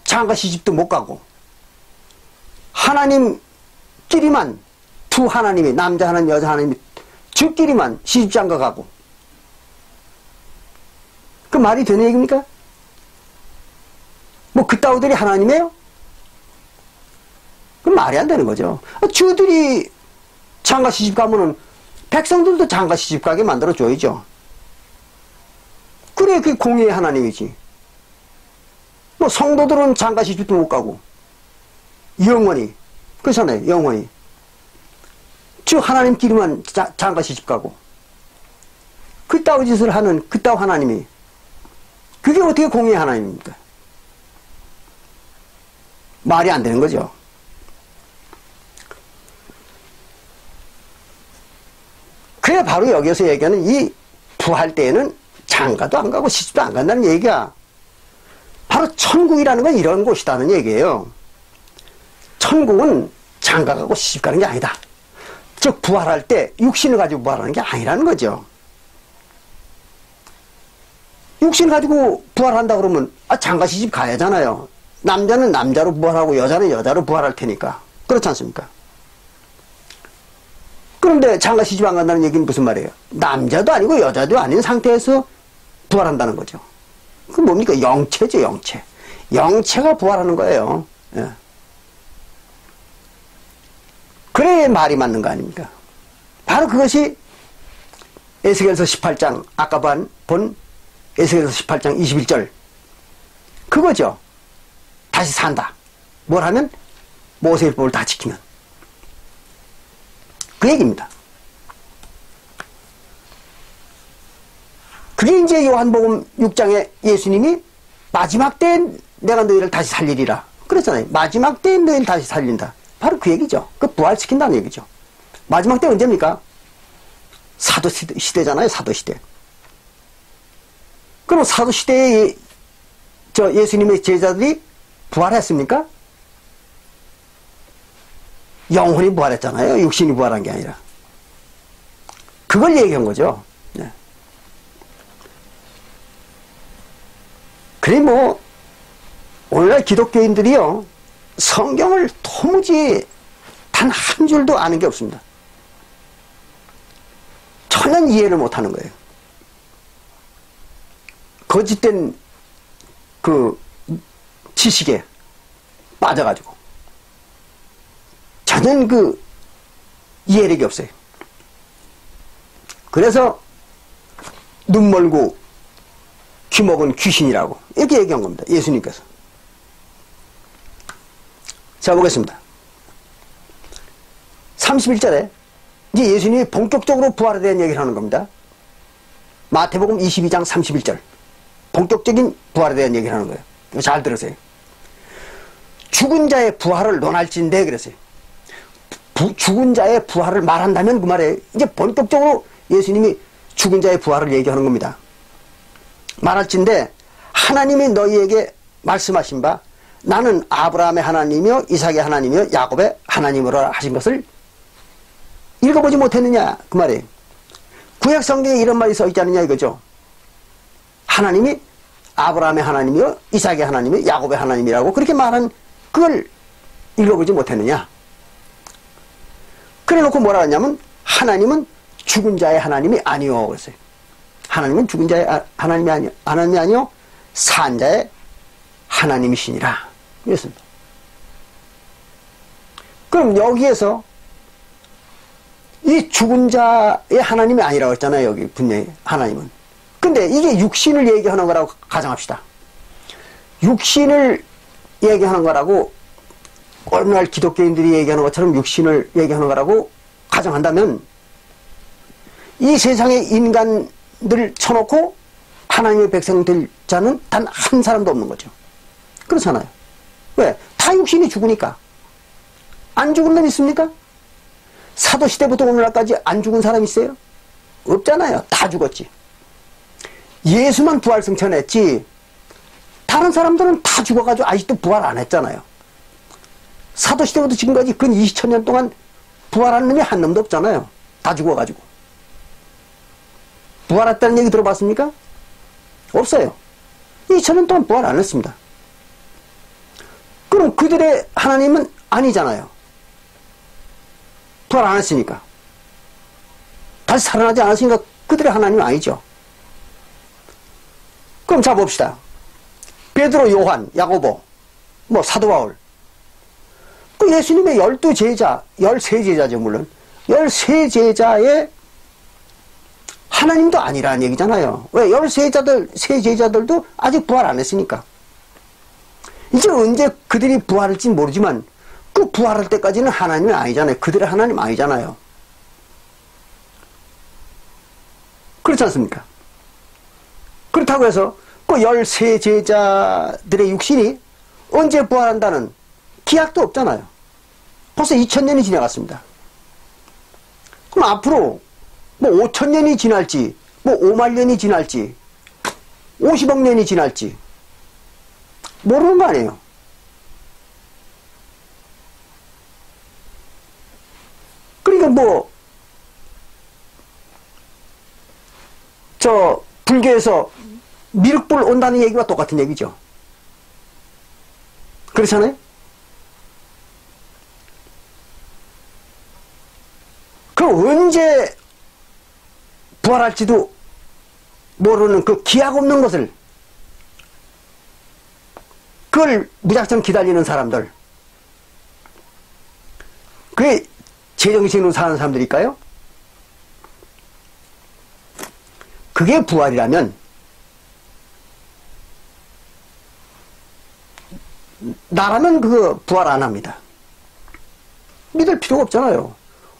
장가 시집도 못 가고 하나님끼리만 두 하나님이 남자 하나님 여자 하나님이 저끼리만 시집장가 가고 그 말이 되는 얘기입니까? 뭐 그따위들이 하나님이에요? 그럼 말이 안 되는 거죠. 저들이 장가 시집 가면은 백성들도 장가 시집 가게 만들어 줘야죠. 그래 그게 공의의 하나님이지. 뭐 성도들은 장가 시집도 못 가고 영원히 그렇잖아요. 영원히 저 하나님끼리만 장가 시집 가고 그따위 짓을 하는 그따위 하나님이 그게 어떻게 공의의 하나님입니까? 말이 안 되는 거죠. 그래 바로 여기서 얘기하는 이 부활 때에는 장가도 안 가고 시집도 안 간다는 얘기야. 바로 천국이라는 건 이런 곳이다는 얘기예요. 천국은 장가 가고 시집 가는 게 아니다. 즉 부활할 때 육신을 가지고 부활하는 게 아니라는 거죠. 육신 가지고 부활한다 그러면 장가 시집 가야 하잖아요. 남자는 남자로 부활하고 여자는 여자로 부활할 테니까. 그렇지 않습니까? 그런데 장가 시집 안 간다는 얘기는 무슨 말이에요? 남자도 아니고 여자도 아닌 상태에서 부활한다는 거죠. 그 뭡니까? 영체죠, 영체. 영체가 부활하는 거예요. 예. 그래야 말이 맞는 거 아닙니까? 바로 그것이 에스겔서 18장, 아까 본 에스겔서 18장 21절. 그거죠. 다시 산다. 뭘 하면? 모세율법을 다 지키면. 그 얘기입니다. 그게 이제 요한복음 6장에 예수님이 마지막 때에 내가 너희를 다시 살리리라. 그랬잖아요. 마지막 때에 너희를 다시 살린다. 바로 그 얘기죠. 그 부활시킨다는 얘기죠. 마지막 때 언제입니까? 사도시대잖아요. 사도시대. 그럼 사도시대에 예수님의 제자들이 부활했습니까? 영혼이 부활했잖아요. 육신이 부활한 게 아니라. 그걸 얘기한 거죠. 네. 그래 뭐 오늘날 기독교인들이요 성경을 도무지 단 한 줄도 아는 게 없습니다. 전혀 이해를 못하는 거예요. 거짓된 그 지식에 빠져가지고 전혀 그 이해력이 없어요. 그래서 눈 멀고 귀 먹은 귀신이라고 이렇게 얘기한 겁니다. 예수님께서. 자, 보겠습니다. 31절에 이제 예수님이 본격적으로 부활에 대한 얘기를 하는 겁니다. 마태복음 22장 31절. 본격적인 부활에 대한 얘기를 하는 거예요. 잘 들으세요. 죽은 자의 부활을 논할진대 그랬어요. 죽은 자의 부활을 말한다면 그 말에 이제 본격적으로 예수님이 죽은 자의 부활을 얘기하는 겁니다. 말할진대 하나님이 너희에게 말씀하신 바 나는 아브라함의 하나님이요 이삭의 하나님이요 야곱의 하나님으로 하신 것을 읽어보지 못했느냐 그 말이에요. 구약 성경에 이런 말이 써 있지 않느냐 이거죠. 하나님이 아브라함의 하나님이요 이삭의 하나님이요 야곱의 하나님이라고 그렇게 말한 그걸 읽어보지 못했느냐. 그래놓고 뭐라 하냐면 하나님은 죽은 자의 하나님이 아니요 그랬어요. 하나님은 죽은 자의 하나님이 아니요 산 자의 하나님이시니라 그랬습니다. 그럼 여기에서 이 죽은 자의 하나님이 아니라고 했잖아요. 여기 분명히 하나님은. 근데 이게 육신을 얘기하는 거라고 가정합시다. 육신을 얘기하는 거라고 오늘날 기독교인들이 얘기하는 것처럼 육신을 얘기하는 거라고 가정한다면 이 세상의 인간들 쳐놓고 하나님의 백성 될 자는 단 한 사람도 없는 거죠. 그렇잖아요. 왜? 다 육신이 죽으니까. 안 죽은 놈 있습니까? 사도시대부터 오늘날까지 안 죽은 사람 있어요? 없잖아요. 다 죽었지. 예수만 부활 승천했지 다른 사람들은 다 죽어가지고 아직도 부활 안 했잖아요. 사도시대부터 지금까지 근 20,000년 동안 부활한 놈이 한 놈도 없잖아요. 다 죽어가지고. 부활했다는 얘기 들어봤습니까? 없어요. 2000년 동안 부활 안 했습니다. 그럼 그들의 하나님은 아니잖아요. 부활 안 했으니까. 다시 살아나지 않았으니까 그들의 하나님은 아니죠. 그럼 자 봅시다. 베드로, 요한, 야고보, 뭐 사도 바울. 그 예수님의 12제자, 13제자죠 물론. 13제자의 하나님도 아니라는 얘기잖아요. 왜? 13제자들도 아직 부활 안 했으니까. 이제 언제 그들이 부활할지 모르지만 그 부활할 때까지는 하나님이 아니잖아요. 그들의 하나님 아니잖아요. 그렇지 않습니까? 그렇다고 해서 그 13제자들의 육신이 언제 부활한다는 기약도 없잖아요. 벌써 2000년이 지나갔습니다. 그럼 앞으로 뭐 5000년이 지날지 뭐 5만 년이 지날지 50억 년이 지날지 모르는 거 아니에요. 그러니까 뭐 저 불교에서 미륵불 온다는 얘기와 똑같은 얘기죠. 그렇잖아요? 그럼 언제 부활할지도 모르는 그 기약 없는 것을 그걸 무작정 기다리는 사람들, 그게 제정신으로 사는 사람들일까요? 그게 부활이라면 나라면 그거 부활 안 합니다. 믿을 필요가 없잖아요.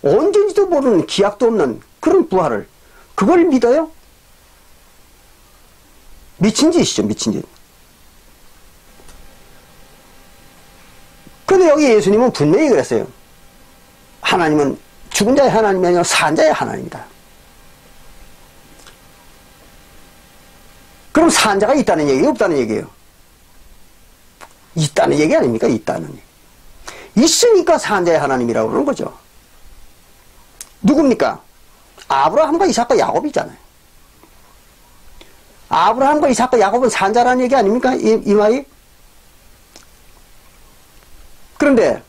언제인지도 모르는 기약도 없는 그런 부활을 그걸 믿어요? 미친 짓이죠. 미친 짓. 그런데 여기 예수님은 분명히 그랬어요. 하나님은 죽은 자의 하나님이 아니라 산 자의 하나님이다. 그럼 산 자가 있다는 얘기예요? 없다는 얘기예요? 있다는 얘기 아닙니까? 있다는 얘기. 있으니까 산 자의 하나님이라고 그러는 거죠. 누굽니까? 아브라함과 이삭과 야곱이잖아요. 아브라함과 이삭과 야곱은 산자라는 얘기 아닙니까? 이 말이? 그런데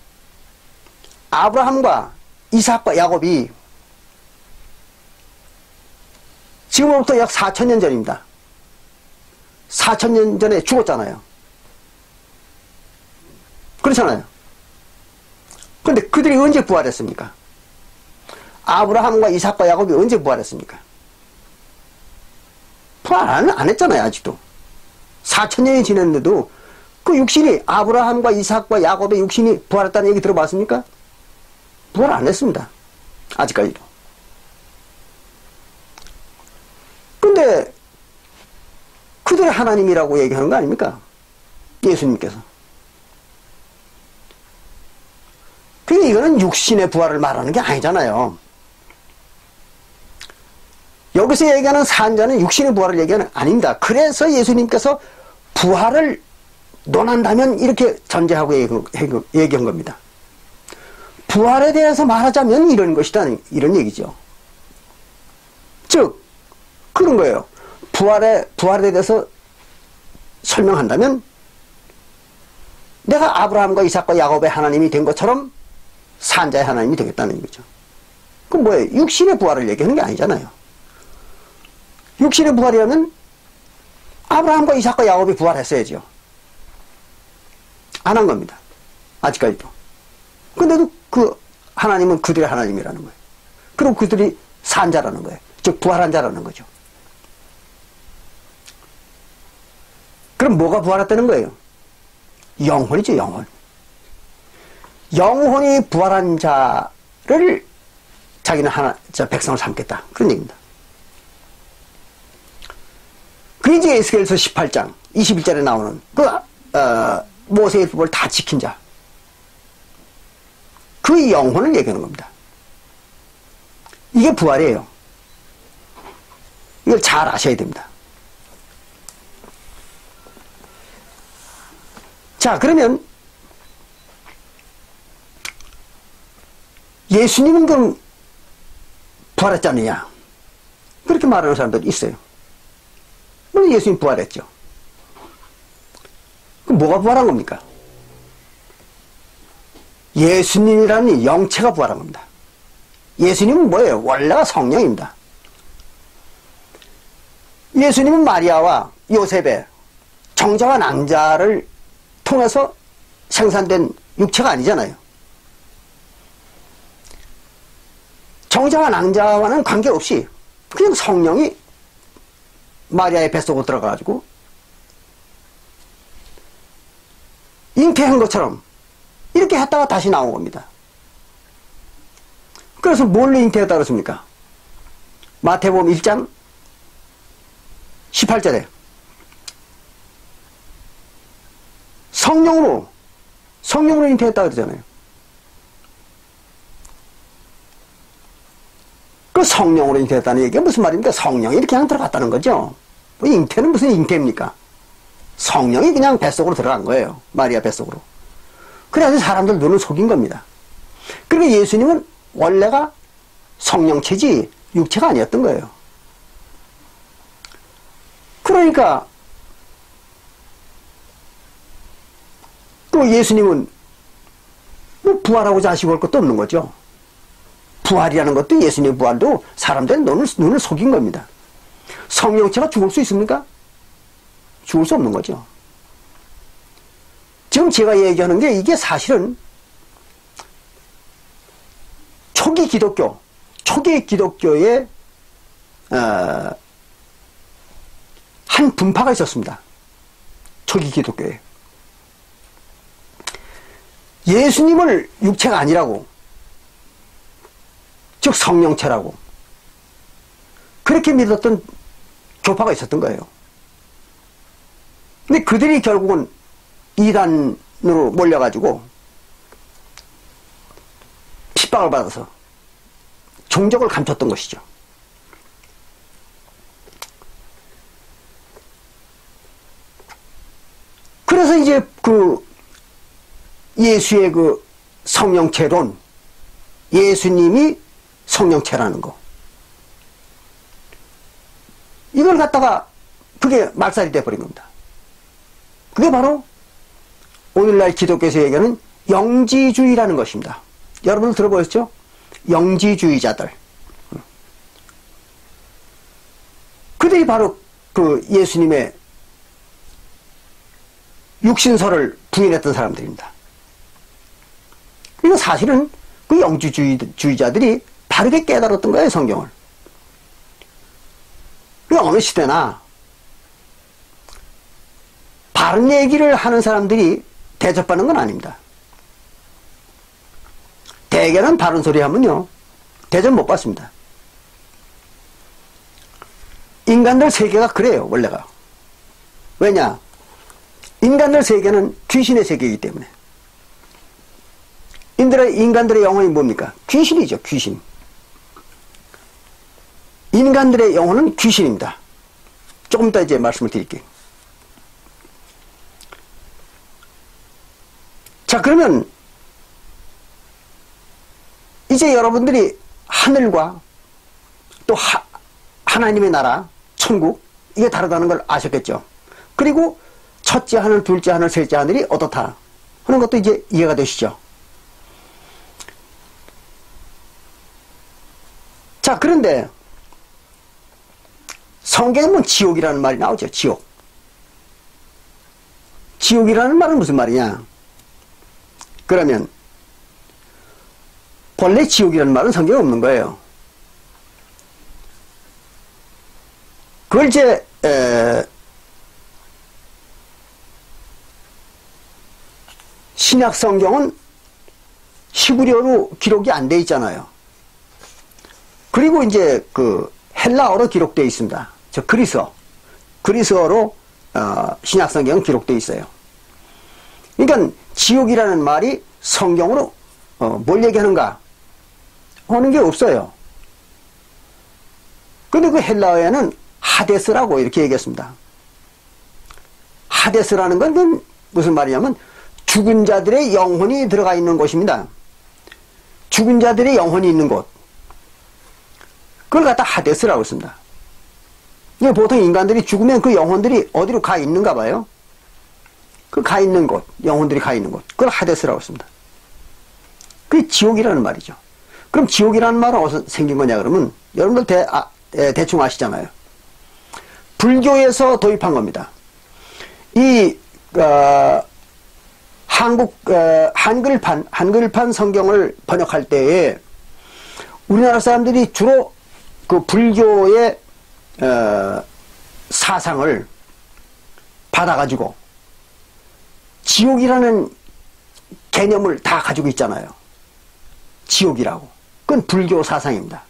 아브라함과 이삭과 야곱이 지금부터 약 4,000년 전입니다. 4,000년 전에 죽었잖아요. 그렇잖아요. 그런데 그들이 언제 부활했습니까? 아브라함과 이삭과 야곱이 언제 부활했습니까? 부활 안 했잖아요. 아직도 4,000년이 지났는데도 그 육신이 아브라함과 이삭과 야곱의 육신이 부활했다는 얘기 들어봤습니까? 부활 안 했습니다. 아직까지도. 근데 그들의 하나님이라고 얘기하는 거 아닙니까? 예수님께서. 그러니까 이거는 육신의 부활을 말하는 게 아니잖아요. 여기서 얘기하는 산자는 육신의 부활을 얘기하는 아닙니다. 그래서 예수님께서 부활을 논한다면 이렇게 전제하고 얘기한 겁니다. 부활에 대해서 말하자면 이런 것이다, 이런 얘기죠. 즉 그런 거예요. 부활에 대해서 설명한다면 내가 아브라함과 이삭과 야곱의 하나님이 된 것처럼 산자의 하나님이 되겠다는 거죠. 그럼 뭐예요? 육신의 부활을 얘기하는 게 아니잖아요. 육신의 부활이라면 아브라함과 이삭과 야곱이 부활했어야죠. 안 한 겁니다. 아직까지도. 근데도 그 하나님은 그들의 하나님이라는 거예요. 그리고 그들이 산자라는 거예요. 즉 부활한 자라는 거죠. 그럼 뭐가 부활했다는 거예요? 영혼이죠, 영혼. 영혼이 부활한 자를 자기는 백성을 삼겠다. 그런 얘기입니다. 그 이제 에스겔서 18장 21절에 나오는 모세의 율법을 다 지킨 자. 그 영혼을 얘기하는 겁니다. 이게 부활이에요. 이걸 잘 아셔야 됩니다. 자, 그러면 예수님은 그럼 부활했지 않느냐? 그렇게 말하는 사람들이 있어요. 물론 예수님 부활했죠. 그럼 뭐가 부활한 겁니까? 예수님이라는 영체가 부활한 겁니다. 예수님은 뭐예요? 원래가 성령입니다. 예수님은 마리아와 요셉의 정자와 낭자를 통해서 생산된 육체가 아니잖아요. 정자와 낭자와는 관계없이 그냥 성령이 마리아의 뱃속으로 들어가가지고 잉태한 것처럼 이렇게 했다가 다시 나온 겁니다. 그래서 뭘로 잉태했다고 그랬습니까? 마태복음 1장 18절에 성령으로 잉태했다고 그러잖아요. 그 성령으로 잉태했다는 얘기가 무슨 말입니까? 성령이 이렇게 그냥 들어갔다는 거죠. 뭐 잉태는 무슨 잉태입니까? 성령이 그냥 뱃속으로 들어간 거예요. 마리아 뱃속으로. 그래서 사람들 눈을 속인 겁니다. 그리고 예수님은 원래가 성령체지 육체가 아니었던 거예요. 그러니까 또 예수님은 뭐 부활하고자 하시고 할 것도 없는 거죠. 부활이라는 것도 예수님의 부활도 사람들의 눈을 속인 겁니다. 성령체가 죽을 수 있습니까? 죽을 수 없는 거죠. 지금 제가 얘기하는 게 이게 사실은 초기 기독교의 한 분파가 있었습니다. 초기 기독교에. 예수님을 육체가 아니라고, 즉 성령체라고 그렇게 믿었던 교파가 있었던 거예요. 근데 그들이 결국은 이단으로 몰려가지고 핍박을 받아서 종적을 감췄던 것이죠. 그래서 이제 예수의 성령체론, 예수님이 성령체라는 거, 이걸 갖다가 그게 말살이 돼버린 겁니다. 그게 바로 오늘날 기독교에서 얘기하는 영지주의라는 것입니다. 여러분 들어보셨죠? 영지주의자들. 그들이 바로 그 예수님의 육신설을 부인했던 사람들입니다. 그리고 사실은 그 영지주의자들이 바르게 깨달았던 거예요, 성경을. 그 어느 시대나 바른 얘기를 하는 사람들이 대접받는 건 아닙니다. 대개는 바른 소리 하면요, 대접 못 받습니다. 인간들 세계가 그래요, 원래가. 왜냐? 인간들 세계는 귀신의 세계이기 때문에. 인간들의 영혼이 뭡니까? 귀신이죠, 귀신. 인간들의 영혼은 귀신입니다. 조금 이따 이제 말씀을 드릴게요. 자, 그러면 이제 여러분들이 하늘과 또 하나님의 나라, 천국, 이게 다르다는 걸 아셨겠죠? 그리고 첫째 하늘, 둘째 하늘, 셋째 하늘이 어떻다 하는 것도 이제 이해가 되시죠? 자, 그런데 성경에 보면 지옥이라는 말이 나오죠. 지옥. 지옥이라는 말은 무슨 말이냐? 그러면 본래 지옥이라는 말은 성경에 없는 거예요. 그걸 이제 신약 성경은 히브리어로 기록이 안 돼 있잖아요. 그리고 이제 그 헬라어로 기록되어 있습니다. 저 그리스어로 신약 성경은 기록되어 있어요. 그러니까 지옥이라는 말이 성경으로 뭘 얘기하는가 하는 게 없어요. 근데 그 헬라어에는 하데스라고 이렇게 얘기했습니다. 하데스라는 건 무슨 말이냐면 죽은 자들의 영혼이 들어가 있는 곳입니다. 죽은 자들의 영혼이 있는 곳. 그걸 갖다 하데스라고 씁니다. 보통 인간들이 죽으면 그 영혼들이 어디로 가 있는가 봐요. 그 가 있는 곳, 영혼들이 가 있는 곳. 그걸 하데스라고 씁니다. 그게 지옥이라는 말이죠. 그럼 지옥이라는 말은 어디서 생긴 거냐 그러면 여러분들 대충 아시잖아요. 불교에서 도입한 겁니다. 이 한글판 성경을 번역할 때에 우리나라 사람들이 주로 그 불교의 사상을 받아가지고 지옥이라는 개념을 다 가지고 있잖아요. 지옥이라고. 그건 불교 사상입니다.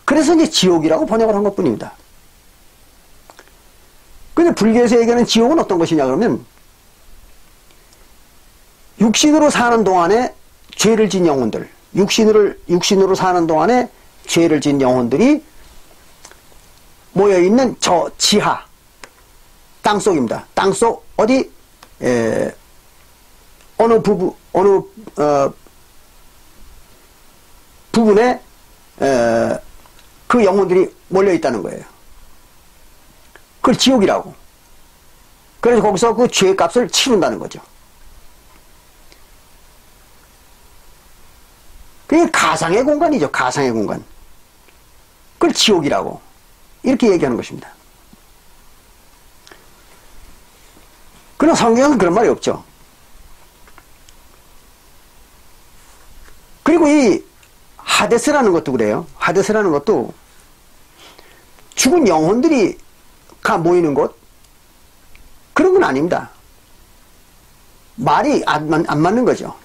그래서 이제 지옥이라고 번역을 한 것뿐입니다. 근데 불교에서 얘기하는 지옥은 어떤 것이냐 그러면 육신으로 사는 동안에 죄를 진 영혼들, 육신으로 사는 동안에 죄를 진 영혼들이 모여있는 저 지하 땅속입니다. 땅속 어디 어느 부분에 그 영혼들이 몰려있다는 거예요. 그걸 지옥이라고. 그래서 거기서 그 죄값을 치른다는 거죠. 그게 가상의 공간이죠. 가상의 공간. 그걸 지옥이라고 이렇게 얘기하는 것입니다. 그러나 성경은 그런 말이 없죠. 그리고 이 하데스라는 것도 그래요. 하데스라는 것도 죽은 영혼들이 가 모이는 곳, 그런 건 아닙니다. 말이 안 맞는 거죠.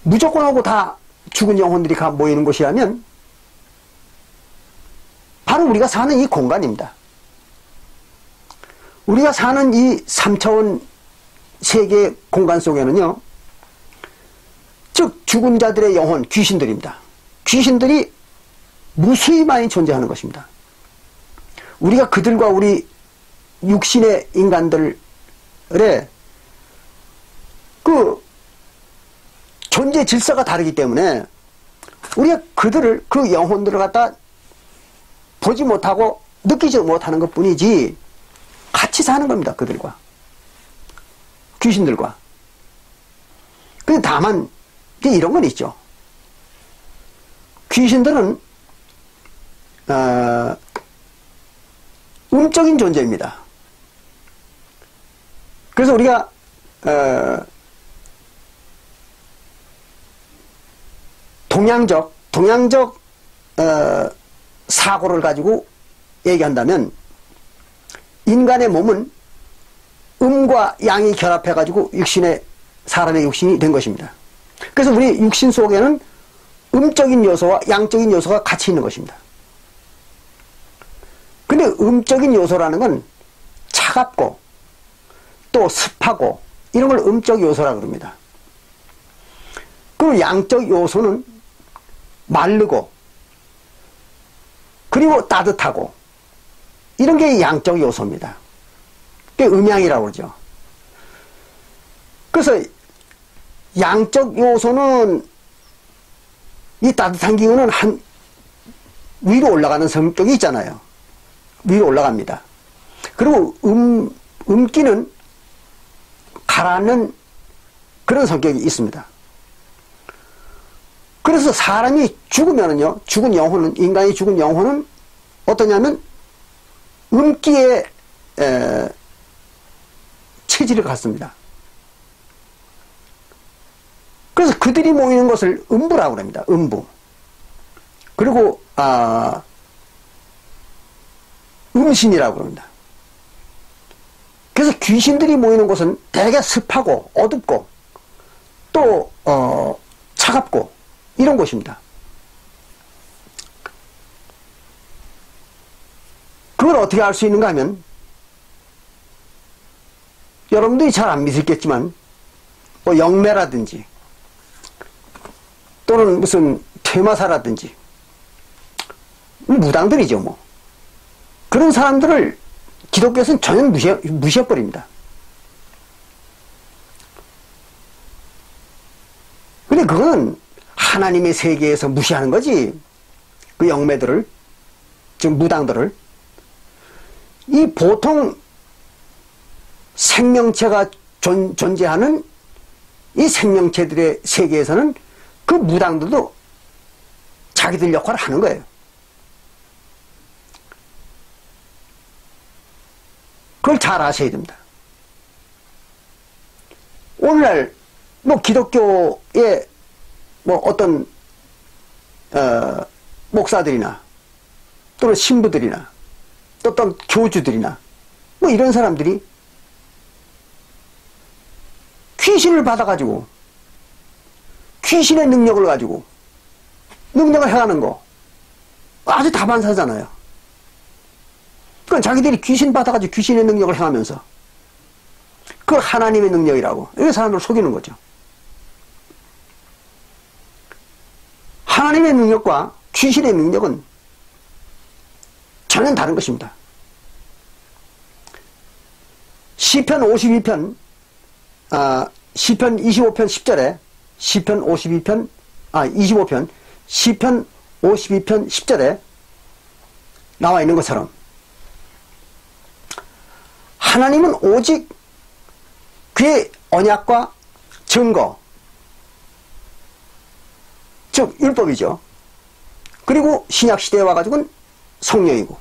무조건 하고 다 죽은 영혼들이 가 모이는 곳이라면 바로 우리가 사는 이 공간입니다. 우리가 사는 이 3차원 세계 공간 속에는요, 즉 죽은 자들의 영혼, 귀신들입니다. 귀신들이 무수히 많이 존재하는 것입니다. 우리가 그들과 우리 육신의 인간들의 그 존재 질서가 다르기 때문에 우리가 그 영혼들을 갖다 보지 못하고 느끼지 못하는 것 뿐이지 같이 사는 겁니다. 그들과. 귀신들과. 근데 다만 이런 건 있죠. 귀신들은 음적인 존재입니다. 그래서 우리가 동양적 사고를 가지고 얘기한다면 인간의 몸은 음과 양이 결합해 가지고 사람의 육신이 된 것입니다. 그래서 우리 육신 속에는 음적인 요소와 양적인 요소가 같이 있는 것입니다. 근데 음적인 요소라는 건 차갑고 또 습하고 이런 걸 음적 요소라고 그럽니다. 그리고 양적 요소는 마르고 그리고 따뜻하고 이런 게 양적 요소입니다. 그게 음양이라고 그러죠. 그래서 양적 요소는 이 따뜻한 기운은 위로 올라가는 성격이 있잖아요. 위로 올라갑니다. 그리고 음기는 가라앉는 그런 성격이 있습니다. 그래서 사람이 죽으면은요, 인간이 죽은 영혼은 어떠냐면 음기에 체질을 갖습니다. 그래서 그들이 모이는 것을 음부라고 합니다. 음부. 그리고 음신이라고 합니다. 그래서 귀신들이 모이는 곳은 되게 습하고 어둡고 또 차갑고 이런 곳입니다. 그걸 어떻게 알 수 있는가 하면 여러분들이 잘 안 믿으겠지만 뭐 영매라든지 또는 무슨 퇴마사라든지 무당들이죠 뭐 그런 사람들을 기독교에서는 전혀 무시해버립니다. 근데 그건 하나님의 세계에서 무시하는 거지. 그 영매들을, 즉 무당들을. 이 보통 생명체가 존재하는 이 생명체들의 세계에서는 그 무당들도 자기들 역할을 하는 거예요. 그걸 잘 아셔야 됩니다. 오늘날 뭐 기독교의 뭐 어떤 목사들이나 또는 신부들이나 또 어떤 교주들이나 뭐 이런 사람들이 귀신을 받아가지고 귀신의 능력을 가지고 능력을 행하는 거 아주 다반사잖아요. 그건 자기들이 귀신 받아가지고 귀신의 능력을 행하면서 그걸 하나님의 능력이라고 이런 사람들을 속이는 거죠. 하나님의 능력과 귀신의 능력은 전혀 다른 것입니다. 시편 52편 시편 25편 10절에 시편 25편 시편 52편 10절에 나와 있는 것처럼 하나님은 오직 그의 언약과 증거, 즉 율법이죠. 그리고 신약시대에 와가지고는 성령이고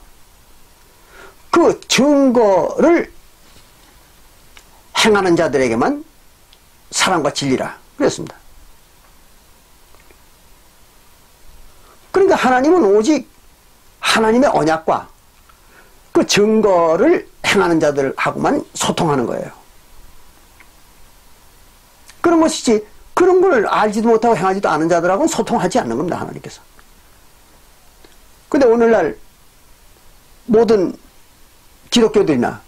그 증거를 행하는 자들에게만 사랑과 진리라 그랬습니다. 그러니까 하나님은 오직 하나님의 언약과 그 증거를 행하는 자들하고만 소통하는 거예요. 그런 것이지 그런 걸 알지도 못하고 행하지도 않은 자들하고는 소통하지 않는 겁니다. 하나님께서. 근데 오늘날 모든 기독교들이나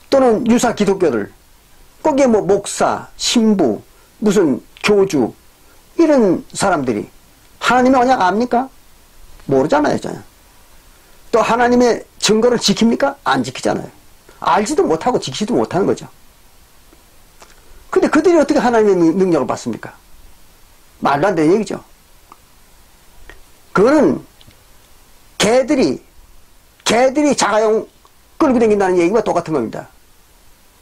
또는 유사 기독교들 거기에 뭐 목사, 신부, 무슨 교주 이런 사람들이 하나님의 언약 압니까? 모르잖아요. 저는. 또 하나님의 증거를 지킵니까? 안 지키잖아요. 알지도 못하고 지키지도 못하는 거죠. 근데 그들이 어떻게 하나님의 능력을 받습니까? 말도 안 되는 얘기죠. 그거는 개들이 자가용 끌고 다닌다는 얘기와 똑같은 겁니다.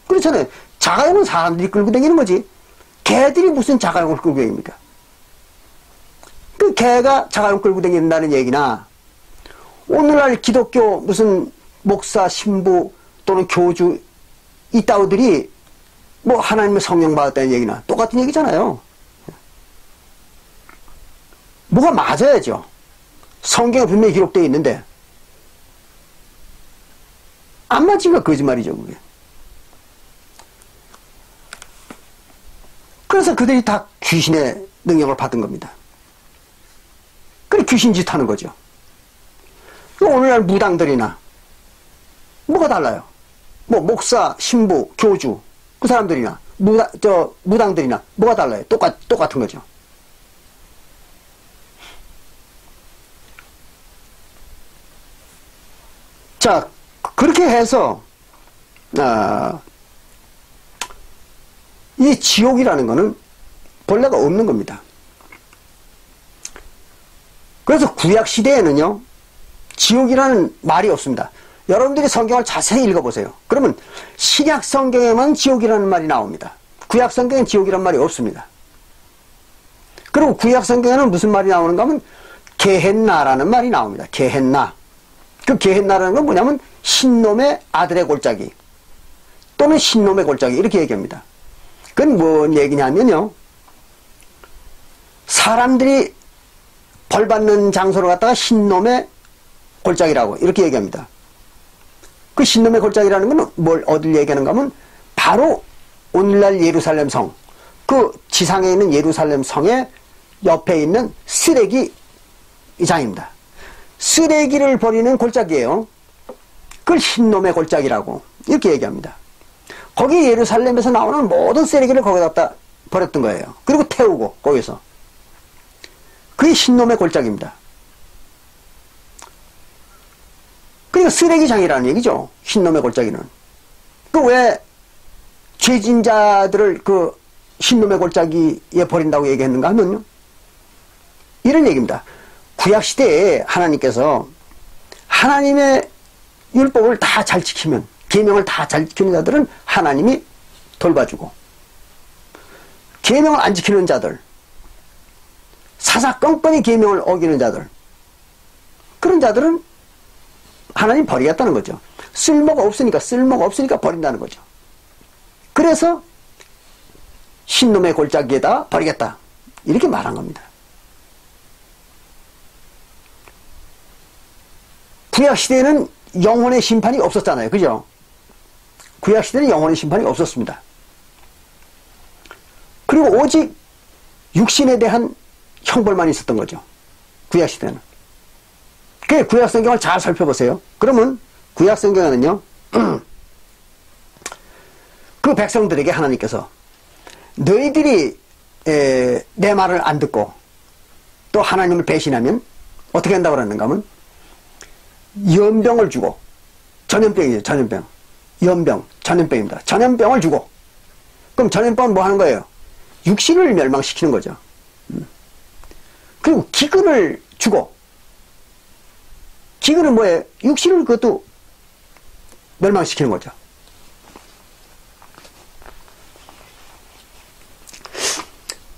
그렇잖아요. 자가용은 사람들이 끌고 다니는 거지. 개들이 무슨 자가용을 끌고 다닙니까? 그 개가 자가용 끌고 다닌다는 얘기나, 오늘날 기독교 무슨 목사, 신부 또는 교주 이따오들이 뭐 하나님의 성령 받았다는 얘기나 똑같은 얘기잖아요. 뭐가 맞아야죠. 성경에 분명히 기록되어 있는데 안 맞으니까 거짓말이죠, 그게. 그래서 그들이 다 귀신의 능력을 받은 겁니다. 그래 귀신짓 하는 거죠. 오늘날 무당들이나 뭐가 달라요? 뭐 목사, 신부, 교주 그 사람들이나 무당들이나 뭐가 달라요? 똑같은 거죠. 자, 그렇게 해서 이 지옥이라는 거는 본래가 없는 겁니다. 그래서 구약시대에는요, 지옥이라는 말이 없습니다. 여러분들이 성경을 자세히 읽어보세요. 그러면 신약 성경에만 지옥이라는 말이 나옵니다. 구약 성경엔 지옥이라는 말이 없습니다. 그리고 구약 성경에는 무슨 말이 나오는가 하면 게헨나라는 말이 나옵니다. 게헨나. 그 게헨나라는 건 뭐냐면 신놈의 아들의 골짜기 또는 신놈의 골짜기 이렇게 얘기합니다. 그건 뭔 얘기냐면요, 사람들이 벌받는 장소를 갖다가 신놈의 골짜기라고 이렇게 얘기합니다. 그 신놈의 골짜기라는 건 뭘 어딜 얘기하는가 하면 바로 오늘날 예루살렘 성, 그 지상에 있는 예루살렘 성의 옆에 있는 쓰레기장입니다. 쓰레기를 버리는 골짜기예요. 그걸 신놈의 골짜기라고 이렇게 얘기합니다. 거기 예루살렘에서 나오는 모든 쓰레기를 거기다 갖다 버렸던 거예요. 그리고 태우고 거기서. 그게 신놈의 골짜기입니다. 그러니까 쓰레기장이라는 얘기죠. 신놈의 골짜기는. 그 왜 죄진자들을 그 신놈의 골짜기에 버린다고 얘기했는가 하면요, 이런 얘기입니다. 구약시대에 하나님께서 하나님의 율법을 다 잘 지키면, 계명을 다 잘 지키는 자들은 하나님이 돌봐주고, 계명을 안 지키는 자들, 사사건건히 계명을 어기는 자들, 그런 자들은 하나님 버리겠다는 거죠. 쓸모가 없으니까 버린다는 거죠. 그래서 신놈의 골짜기에다 버리겠다 이렇게 말한 겁니다. 구약시대에는 영혼의 심판이 없었잖아요. 그죠? 구약시대는 영혼의 심판이 없었습니다. 그리고 오직 육신에 대한 형벌만 있었던 거죠. 구약시대는. 그 구약성경을 잘 살펴보세요. 그러면 구약성경에는요, 그 백성들에게 하나님께서 너희들이 내 말을 안 듣고 또 하나님을 배신하면 어떻게 한다고 그러는가 하면 연병을 주고, 전염병이죠. 전염병. 연병, 전염병입니다. 전염병을 주고, 그럼 전염병은 뭐 하는 거예요? 육신을 멸망시키는 거죠. 그리고 기근을 주고, 기근은 뭐예요? 육신을 그것도 멸망시키는 거죠.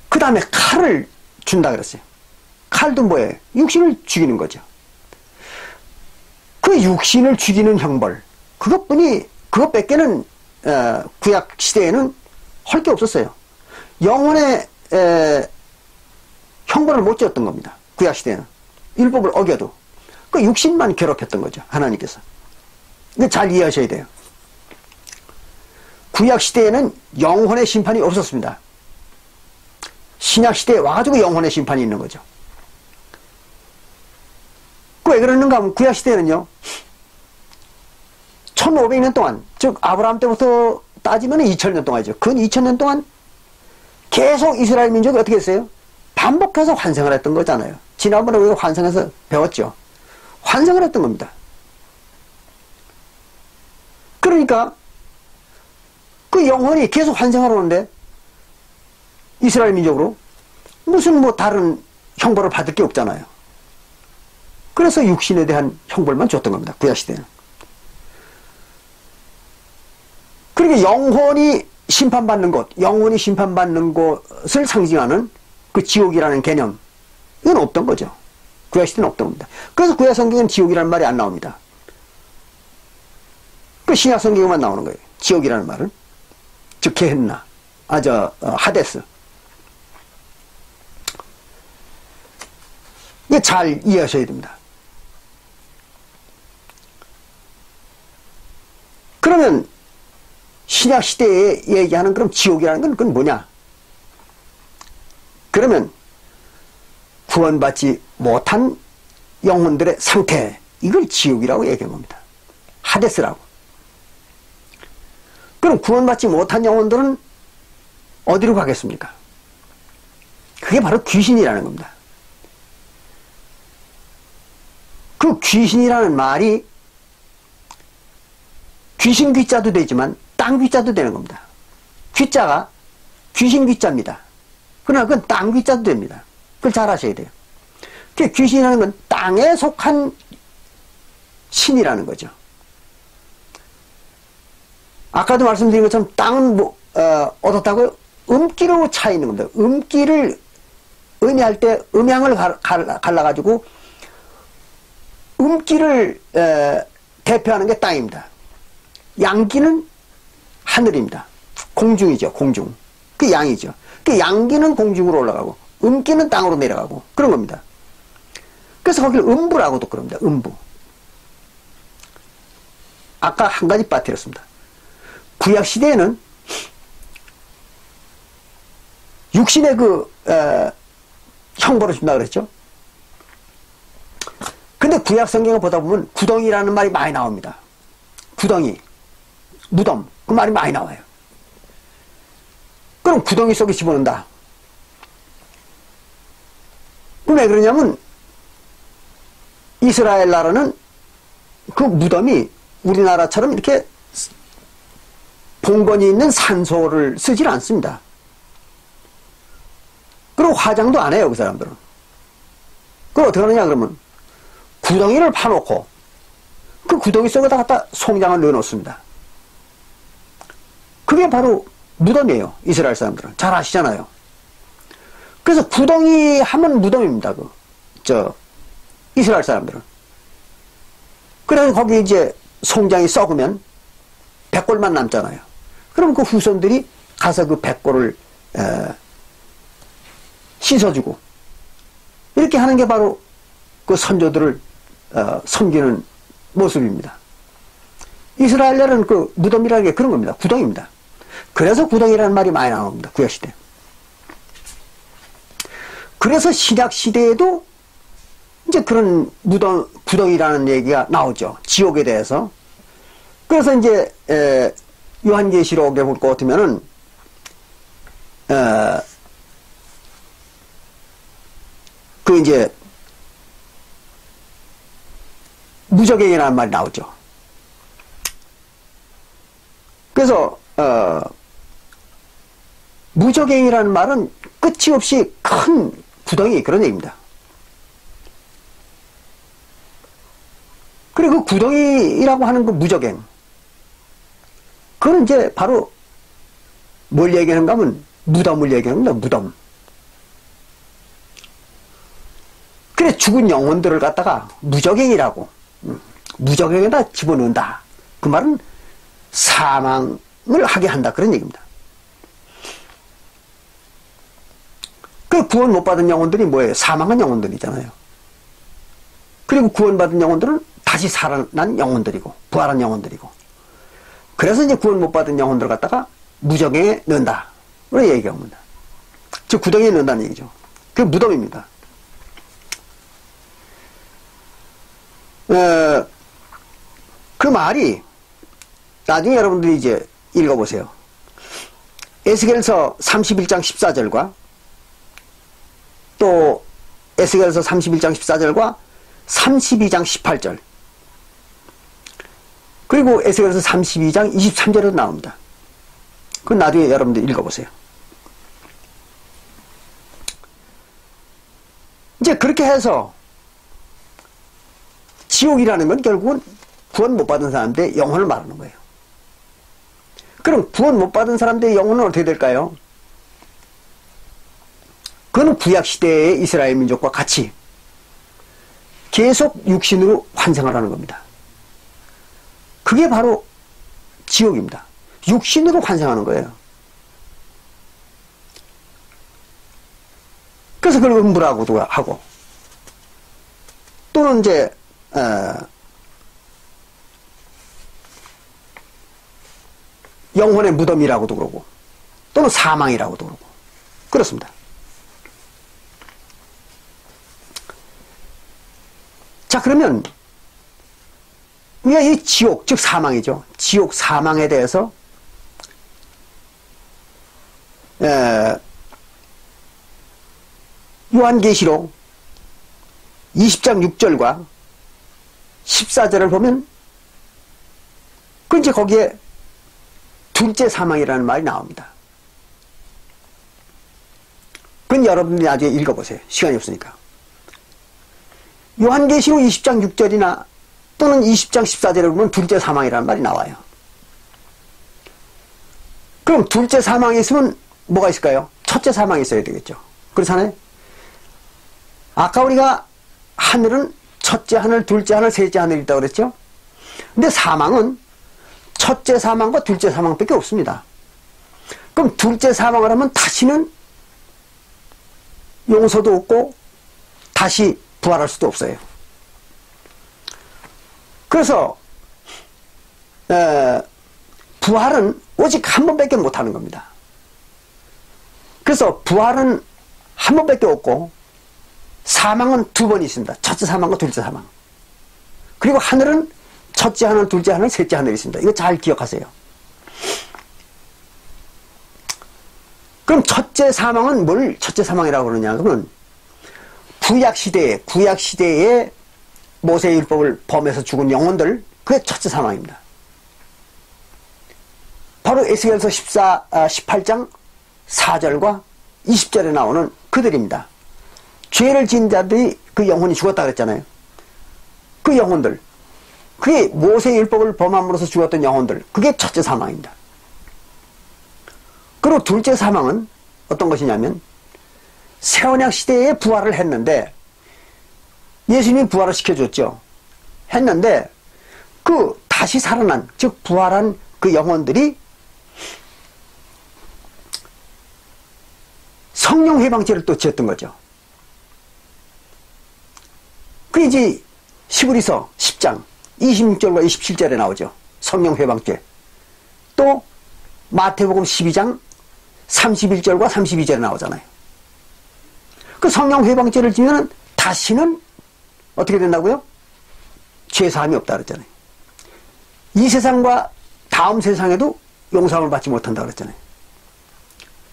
그 다음에 칼을 준다 그랬어요. 칼도 뭐예요? 육신을 죽이는 거죠. 그 육신을 죽이는 형벌, 그것밖에는 구약 시대에는 할 게 없었어요. 영혼의 형벌을 못 지었던 겁니다. 구약 시대에는 율법을 어겨도 그 육신만 괴롭혔던 거죠. 하나님께서. 이거 잘 이해하셔야 돼요. 구약 시대에는 영혼의 심판이 없었습니다. 신약 시대에 와가지고 영혼의 심판이 있는 거죠. 왜 그러는가 하면 구약 시대에는요, 1500년 동안, 즉 아브라함 때부터 따지면 2000년 동안이죠. 그 2000년 동안 계속 이스라엘 민족이 어떻게 했어요? 반복해서 환생을 했던 거잖아요. 지난번에 우리가 환생해서 배웠죠. 환생을 했던 겁니다. 그러니까 그 영혼이 계속 환생을 하는데 이스라엘 민족으로 무슨 뭐 다른 형벌을 받을 게 없잖아요. 그래서 육신에 대한 형벌만 줬던 겁니다. 구약시대는. 그러니까 영혼이 심판받는 곳, 영혼이 심판받는 곳을 상징하는 그 지옥이라는 개념, 이건 없던 거죠. 구약시대는 없던 겁니다. 그래서 구약 성경에는 지옥이라는 말이 안 나옵니다. 그 신약 성경에만 나오는 거예요. 지옥이라는 말은. 즉 게헨나, 하데스. 이게 잘 이해하셔야 됩니다. 그러면 신약 시대에 얘기하는 그럼 지옥이라는 건 그건 뭐냐? 그러면 구원받지 못한 영혼들의 상태, 이걸 지옥이라고 얘기한 겁니다. 하데스라고. 그럼 구원받지 못한 영혼들은 어디로 가겠습니까? 그게 바로 귀신이라는 겁니다. 그 귀신이라는 말이 귀신 귀자도 되지만 땅 귀자도 되는 겁니다. 귀자가 귀신 귀자입니다. 그러나 그건 땅 귀자도 됩니다. 그걸 잘 아셔야 돼요. 귀신이라는 건 땅에 속한 신이라는 거죠. 아까도 말씀드린 것처럼 땅은 얻었다고 음기로 차 있는 겁니다. 음기를 의미할 때 음양을 갈라가지고 음기를 대표하는 게 땅입니다. 양기는 하늘입니다. 공중이죠. 공중. 그 양이죠. 그 양기는 공중으로 올라가고 음기는 땅으로 내려가고 그런 겁니다. 그래서 거기를 음부라고도 그럽니다. 음부. 아까 한 가지 빠뜨렸습니다. 구약시대에는 육신의 형벌을 준다 그랬죠. 근데 구약 성경을 보다 보면 구덩이라는 말이 많이 나옵니다. 구덩이, 무덤, 그 말이 많이 나와요. 그럼 구덩이 속에 집어넣는다. 왜 그러냐면 이스라엘 나라는 그 무덤이 우리나라처럼 이렇게 봉건이 있는 산소를 쓰질 않습니다. 그리고 화장도 안 해요, 그 사람들은. 그럼 어떻게 하느냐, 그러면 구덩이를 파놓고 그 구덩이 속에다 갖다 송장을 넣어놓습니다. 그게 바로 무덤이에요, 이스라엘 사람들은. 잘 아시잖아요. 그래서 구덩이 하면 무덤입니다, 이스라엘 사람들은. 그래서 거기 이제 송장이 썩으면 백골만 남잖아요. 그럼 그 후손들이 가서 그 백골을 씻어주고 이렇게 하는 게 바로 그 선조들을 섬기는 모습입니다. 이스라엘은 그 무덤이라는 게 그런 겁니다. 구덩이입니다. 그래서 구덩이라는 말이 많이 나옵니다. 구약시대. 그래서 신약시대에도 이제 그런 무덤, 구덩이라는 얘기가 나오죠. 지옥에 대해서. 그래서 이제 요한계시록에 볼 것 같으면은 그 이제 무적행이라는 말이 나오죠. 그래서 무적행이라는 말은 끝이 없이 큰 구덩이, 그런 얘기입니다. 그리고 그 구덩이라고 하는 그 무적행, 그건 이제 바로 뭘 얘기하는가 하면 무덤을 얘기하는 겁니다. 무덤. 그래, 죽은 영혼들을 갖다가 무적행이라고, 무적행에다 집어넣는다. 그 말은 사망을 하게 한다, 그런 얘기입니다. 그 구원 못 받은 영혼들이 뭐예요? 사망한 영혼들이잖아요. 그리고 구원받은 영혼들은 다시 살아난 영혼들이고 부활한 영혼들이고, 그래서 이제 구원 못 받은 영혼들을 갖다가 무적행에 넣는다, 그런 얘기가 옵니다. 즉 구덩이에 넣는다는 얘기죠. 그게 무덤입니다. 그 말이 나중에 여러분들이 이제 읽어보세요. 에스겔서 31장 14절과 또 에스겔서 31장 14절과 32장 18절, 그리고 에스겔서 32장 23절에도 나옵니다. 그건 나중에 여러분들 읽어보세요. 이제 그렇게 해서 지옥이라는 건 결국은 구원 못 받은 사람들의 영혼을 말하는 거예요. 그럼 구원 못 받은 사람들의 영혼은 어떻게 될까요? 그건 구약시대의 이스라엘 민족과 같이 계속 육신으로 환생을 하는 겁니다. 그게 바로 지옥입니다. 육신으로 환생하는 거예요. 그래서 그걸 음부라고도 하고, 또는 이제 영혼의 무덤이라고도 그러고, 또는 사망이라고도 그러고 그렇습니다. 자, 그러면 우리가 이 지옥, 즉 사망이죠. 지옥, 사망에 대해서 요한계시록 20장 6절과 14절을 보면 그 이제 거기에 둘째 사망이라는 말이 나옵니다. 그건 여러분들이 나중에 읽어보세요. 시간이 없으니까. 요한계시록 20장 6절이나 또는 20장 14절에 보면 둘째 사망이라는 말이 나와요. 그럼 둘째 사망이 있으면 뭐가 있을까요? 첫째 사망이 있어야 되겠죠. 그렇잖아요? 아까 우리가 하늘은 첫째 하늘, 둘째 하늘, 셋째 하늘이 있다고 그랬죠? 근데 사망은 첫째 사망과 둘째 사망밖에 없습니다. 그럼 둘째 사망을 하면 다시는 용서도 없고 다시 부활할 수도 없어요. 그래서 부활은 오직 한 번밖에 못하는 겁니다. 그래서 부활은 한 번밖에 없고 사망은 두 번 있습니다. 첫째 사망과 둘째 사망. 그리고 하늘은 첫째 하늘, 둘째 하늘, 셋째 하늘이 있습니다. 이거 잘 기억하세요. 그럼 첫째 사망은 뭘 첫째 사망이라고 그러냐? 그러면 구약시대에 모세의 율법을 범해서 죽은 영혼들, 그게 첫째 사망입니다. 바로 에스겔서 18장 4절과 20절에 나오는 그들입니다. 죄를 지은 자들이 그 영혼이 죽었다 그랬잖아요. 그 영혼들, 그게 모세의 율법을 범함으로써 죽었던 영혼들, 그게 첫째 사망입니다. 그리고 둘째 사망은 어떤 것이냐면 새언약 시대에 부활을 했는데 예수님이 부활을 시켜줬죠. 했는데 그 다시 살아난, 즉 부활한 그 영혼들이 성령 회방죄를 또 지었던 거죠. 그게 이제 시브리서 10장 26절과 27절에 나오죠. 성령 회방죄. 또 마태복음 12장 31절과 32절에 나오잖아요. 그 성령 회방죄를 지면 다시는 어떻게 된다고요? 죄사함이 없다 그랬잖아요. 이 세상과 다음 세상에도 용서함을 받지 못한다 그랬잖아요.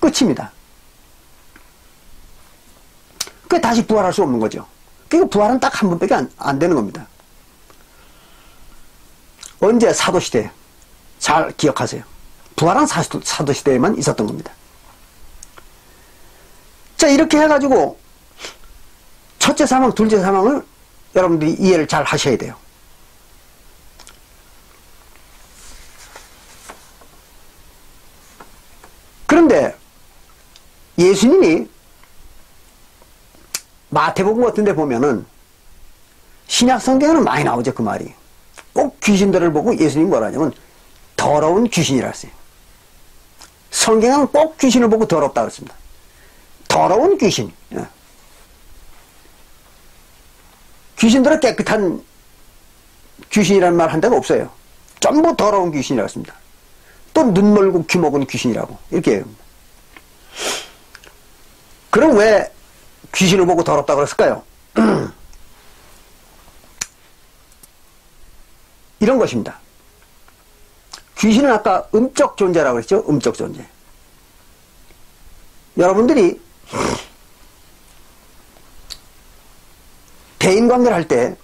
끝입니다. 그게 다시 부활할 수 없는 거죠. 그러니까 부활은 딱 한 번밖에 안 되는 겁니다. 언제? 사도시대. 잘 기억하세요. 부활은 사도시대에만 있었던 겁니다. 자, 이렇게 해가지고 첫째 사망, 둘째 사망을 여러분들이 이해를 잘 하셔야 돼요. 그런데 예수님이 마태복음 같은 데 보면은 신약 성경에는 많이 나오죠, 그 말이. 꼭 귀신들을 보고 예수님이 뭐라 하냐면 더러운 귀신이라 했어요. 성경은 꼭 귀신을 보고 더럽다 그랬습니다. 더러운 귀신. 귀신들은 깨끗한 귀신이라는 말 한 데가 없어요. 전부 더러운 귀신이라고 했습니다. 또 눈 멀고 귀 먹은 귀신이라고 이렇게 해요. 그럼 왜 귀신을 보고 더럽다고 그랬을까요? 이런 것입니다. 귀신은 아까 음적 존재라고 그랬죠? 음적 존재. 여러분들이 대인관계를 할 때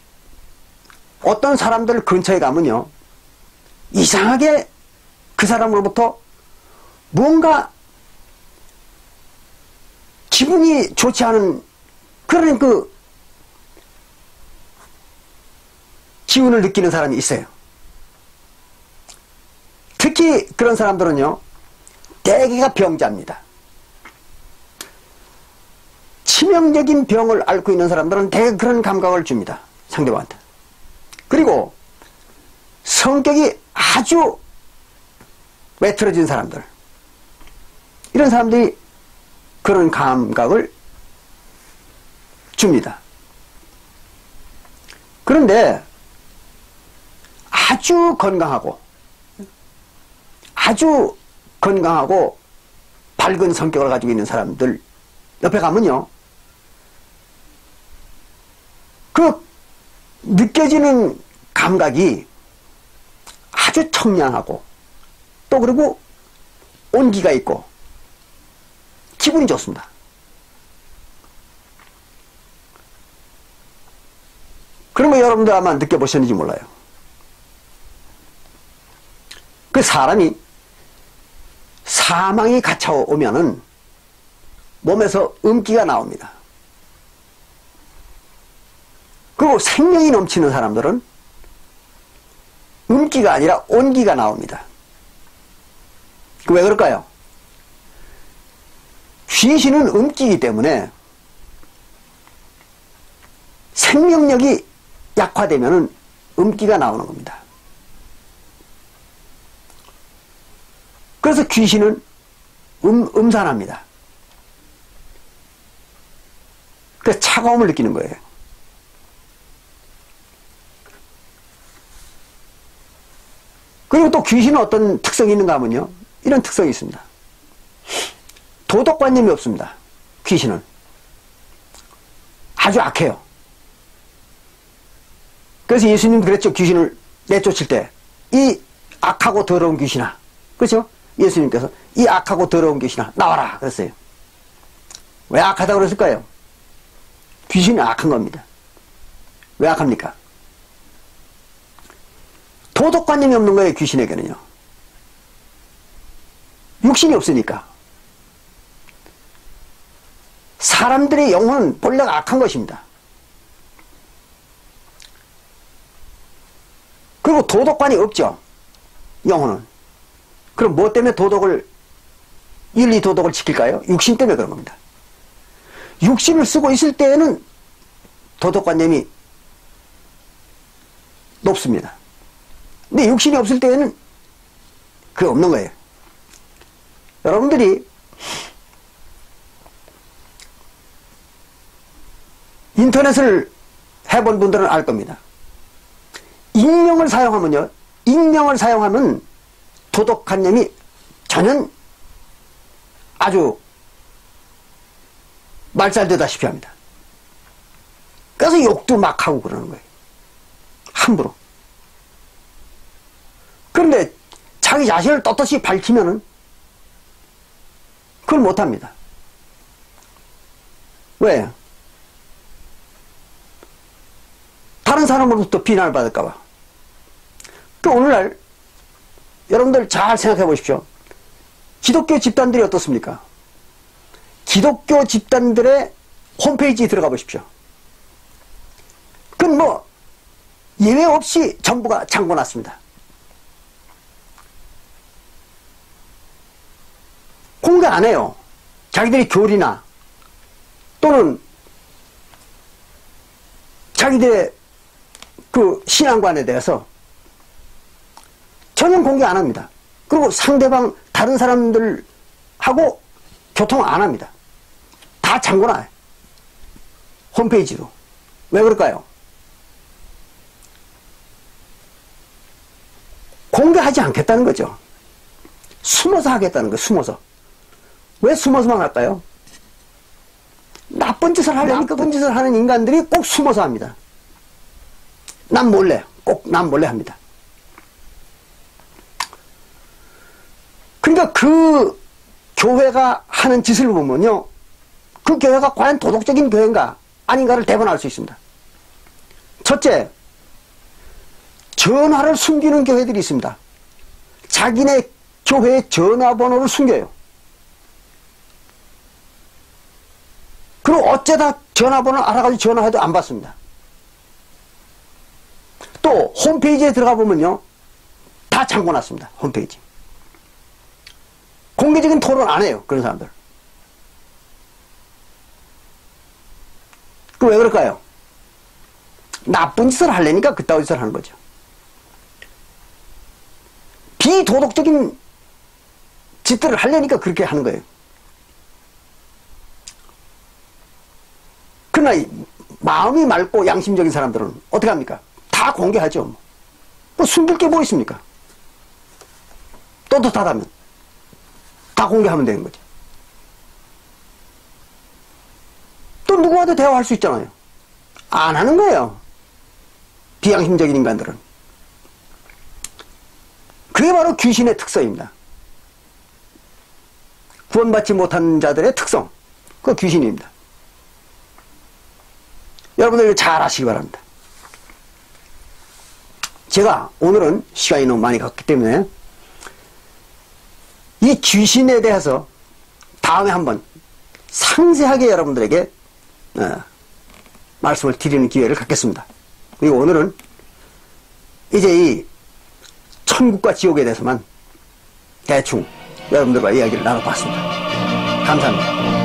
어떤 사람들 근처에 가면요, 이상하게 그 사람으로부터 뭔가 기분이 좋지 않은 그런 기운을 느끼는 사람이 있어요. 특히 그런 사람들은요, 대개가 병자입니다. 치명적인 병을 앓고 있는 사람들은 대개 그런 감각을 줍니다. 상대방한테. 그리고 성격이 아주 외틀어진 사람들, 이런 사람들이 그런 감각을 줍니다. 그런데 아주 건강하고 밝은 성격을 가지고 있는 사람들 옆에 가면요, 그 느껴지는 감각이 아주 청량하고 또 그리고 온기가 있고 기분이 좋습니다. 그런 거 여러분들 아마 느껴보셨는지 몰라요. 그 사람이 사망이 갇혀오면은 몸에서 음기가 나옵니다. 그리고 생명이 넘치는 사람들은 음기가 아니라 온기가 나옵니다. 왜 그럴까요? 귀신은 음기이기 때문에 생명력이 약화되면 음기가 나오는 겁니다. 그래서 귀신은 음산합니다. 그래서 차가움을 느끼는 거예요. 그리고 또 귀신은 어떤 특성이 있는가 하면요, 이런 특성이 있습니다. 도덕관념이 없습니다. 귀신은 아주 악해요. 그래서 예수님도 그랬죠. 귀신을 내쫓을 때 이 악하고 더러운 귀신아, 그렇죠? 예수님께서 이 악하고 더러운 귀신아 나와라 그랬어요. 왜 악하다고 그랬을까요? 귀신이 악한 겁니다. 왜 악합니까? 도덕관념이 없는 거예요. 귀신에게는요. 육신이 없으니까. 사람들의 영혼은 본래가 악한 것입니다. 그리고 도덕관이 없죠. 영혼은. 그럼 뭐 때문에 윤리 도덕을 지킬까요? 육신 때문에 그런 겁니다. 육신을 쓰고 있을 때에는 도덕관념이 높습니다. 근데 육신이 없을 때에는 그게 없는 거예요. 여러분들이 인터넷을 해본 분들은 알 겁니다. 익명을 사용하면 도덕관념이 전혀 아주 말살되다시피 합니다. 그래서 욕도 막 하고 그러는 거예요. 함부로. 그런데 자기 자신을 떳떳이 밝히면은 그걸 못합니다. 왜? 다른 사람으로부터 비난을 받을까봐. 그 오늘날 여러분들 잘 생각해 보십시오. 기독교 집단들이 어떻습니까? 기독교 집단들의 홈페이지에 들어가 보십시오. 그건 뭐 예외 없이 전부가 잠궈놨습니다. 공개 안 해요. 자기들의 교리나 또는 자기들의 그 신앙관에 대해서 전혀 공개 안 합니다. 그리고 상대방 다른 사람들하고 교통 안 합니다. 다 잠궈놔요. 홈페이지로. 왜 그럴까요? 공개하지 않겠다는 거죠. 숨어서 하겠다는 거예요. 숨어서. 왜 숨어서만 할까요? 나쁜 짓을 하려니까 나쁜 짓을 하는 인간들이 꼭 숨어서 합니다. 난 몰래, 꼭 난 몰래 합니다. 그러니까 그 교회가 하는 짓을 보면요, 그 교회가 과연 도덕적인 교회인가 아닌가를 대변할 수 있습니다. 첫째, 전화를 숨기는 교회들이 있습니다. 자기네 교회의 전화번호를 숨겨요. 그리고 어째다 전화번호를 알아가지고 전화해도 안 받습니다. 또 또 홈페이지에 들어가 보면요, 다 잠궈놨습니다. 홈페이지. 공개적인 토론 안 해요, 그런 사람들. 그 왜 그럴까요? 나쁜 짓을 하려니까 그따위 짓을 하는 거죠. 비도덕적인 짓들을 하려니까 그렇게 하는 거예요. 그러나 마음이 맑고 양심적인 사람들은 어떻게 합니까? 다 공개하죠. 뭐 숨길 게 뭐 있습니까? 떳떳하다면 다 공개하면 되는 거죠. 또 누구와도 대화할 수 있잖아요. 안 하는 거예요. 비양심적인 인간들은. 그게 바로 귀신의 특성입니다. 구원받지 못한 자들의 특성, 그거 귀신입니다. 여러분들 잘 아시기 바랍니다. 제가 오늘은 시간이 너무 많이 갔기 때문에 이 귀신에 대해서 다음에 한번 상세하게 여러분들에게 말씀을 드리는 기회를 갖겠습니다. 그리고 오늘은 이제 이 천국과 지옥에 대해서만 대충 여러분들과 이야기를 나눠봤습니다. 감사합니다.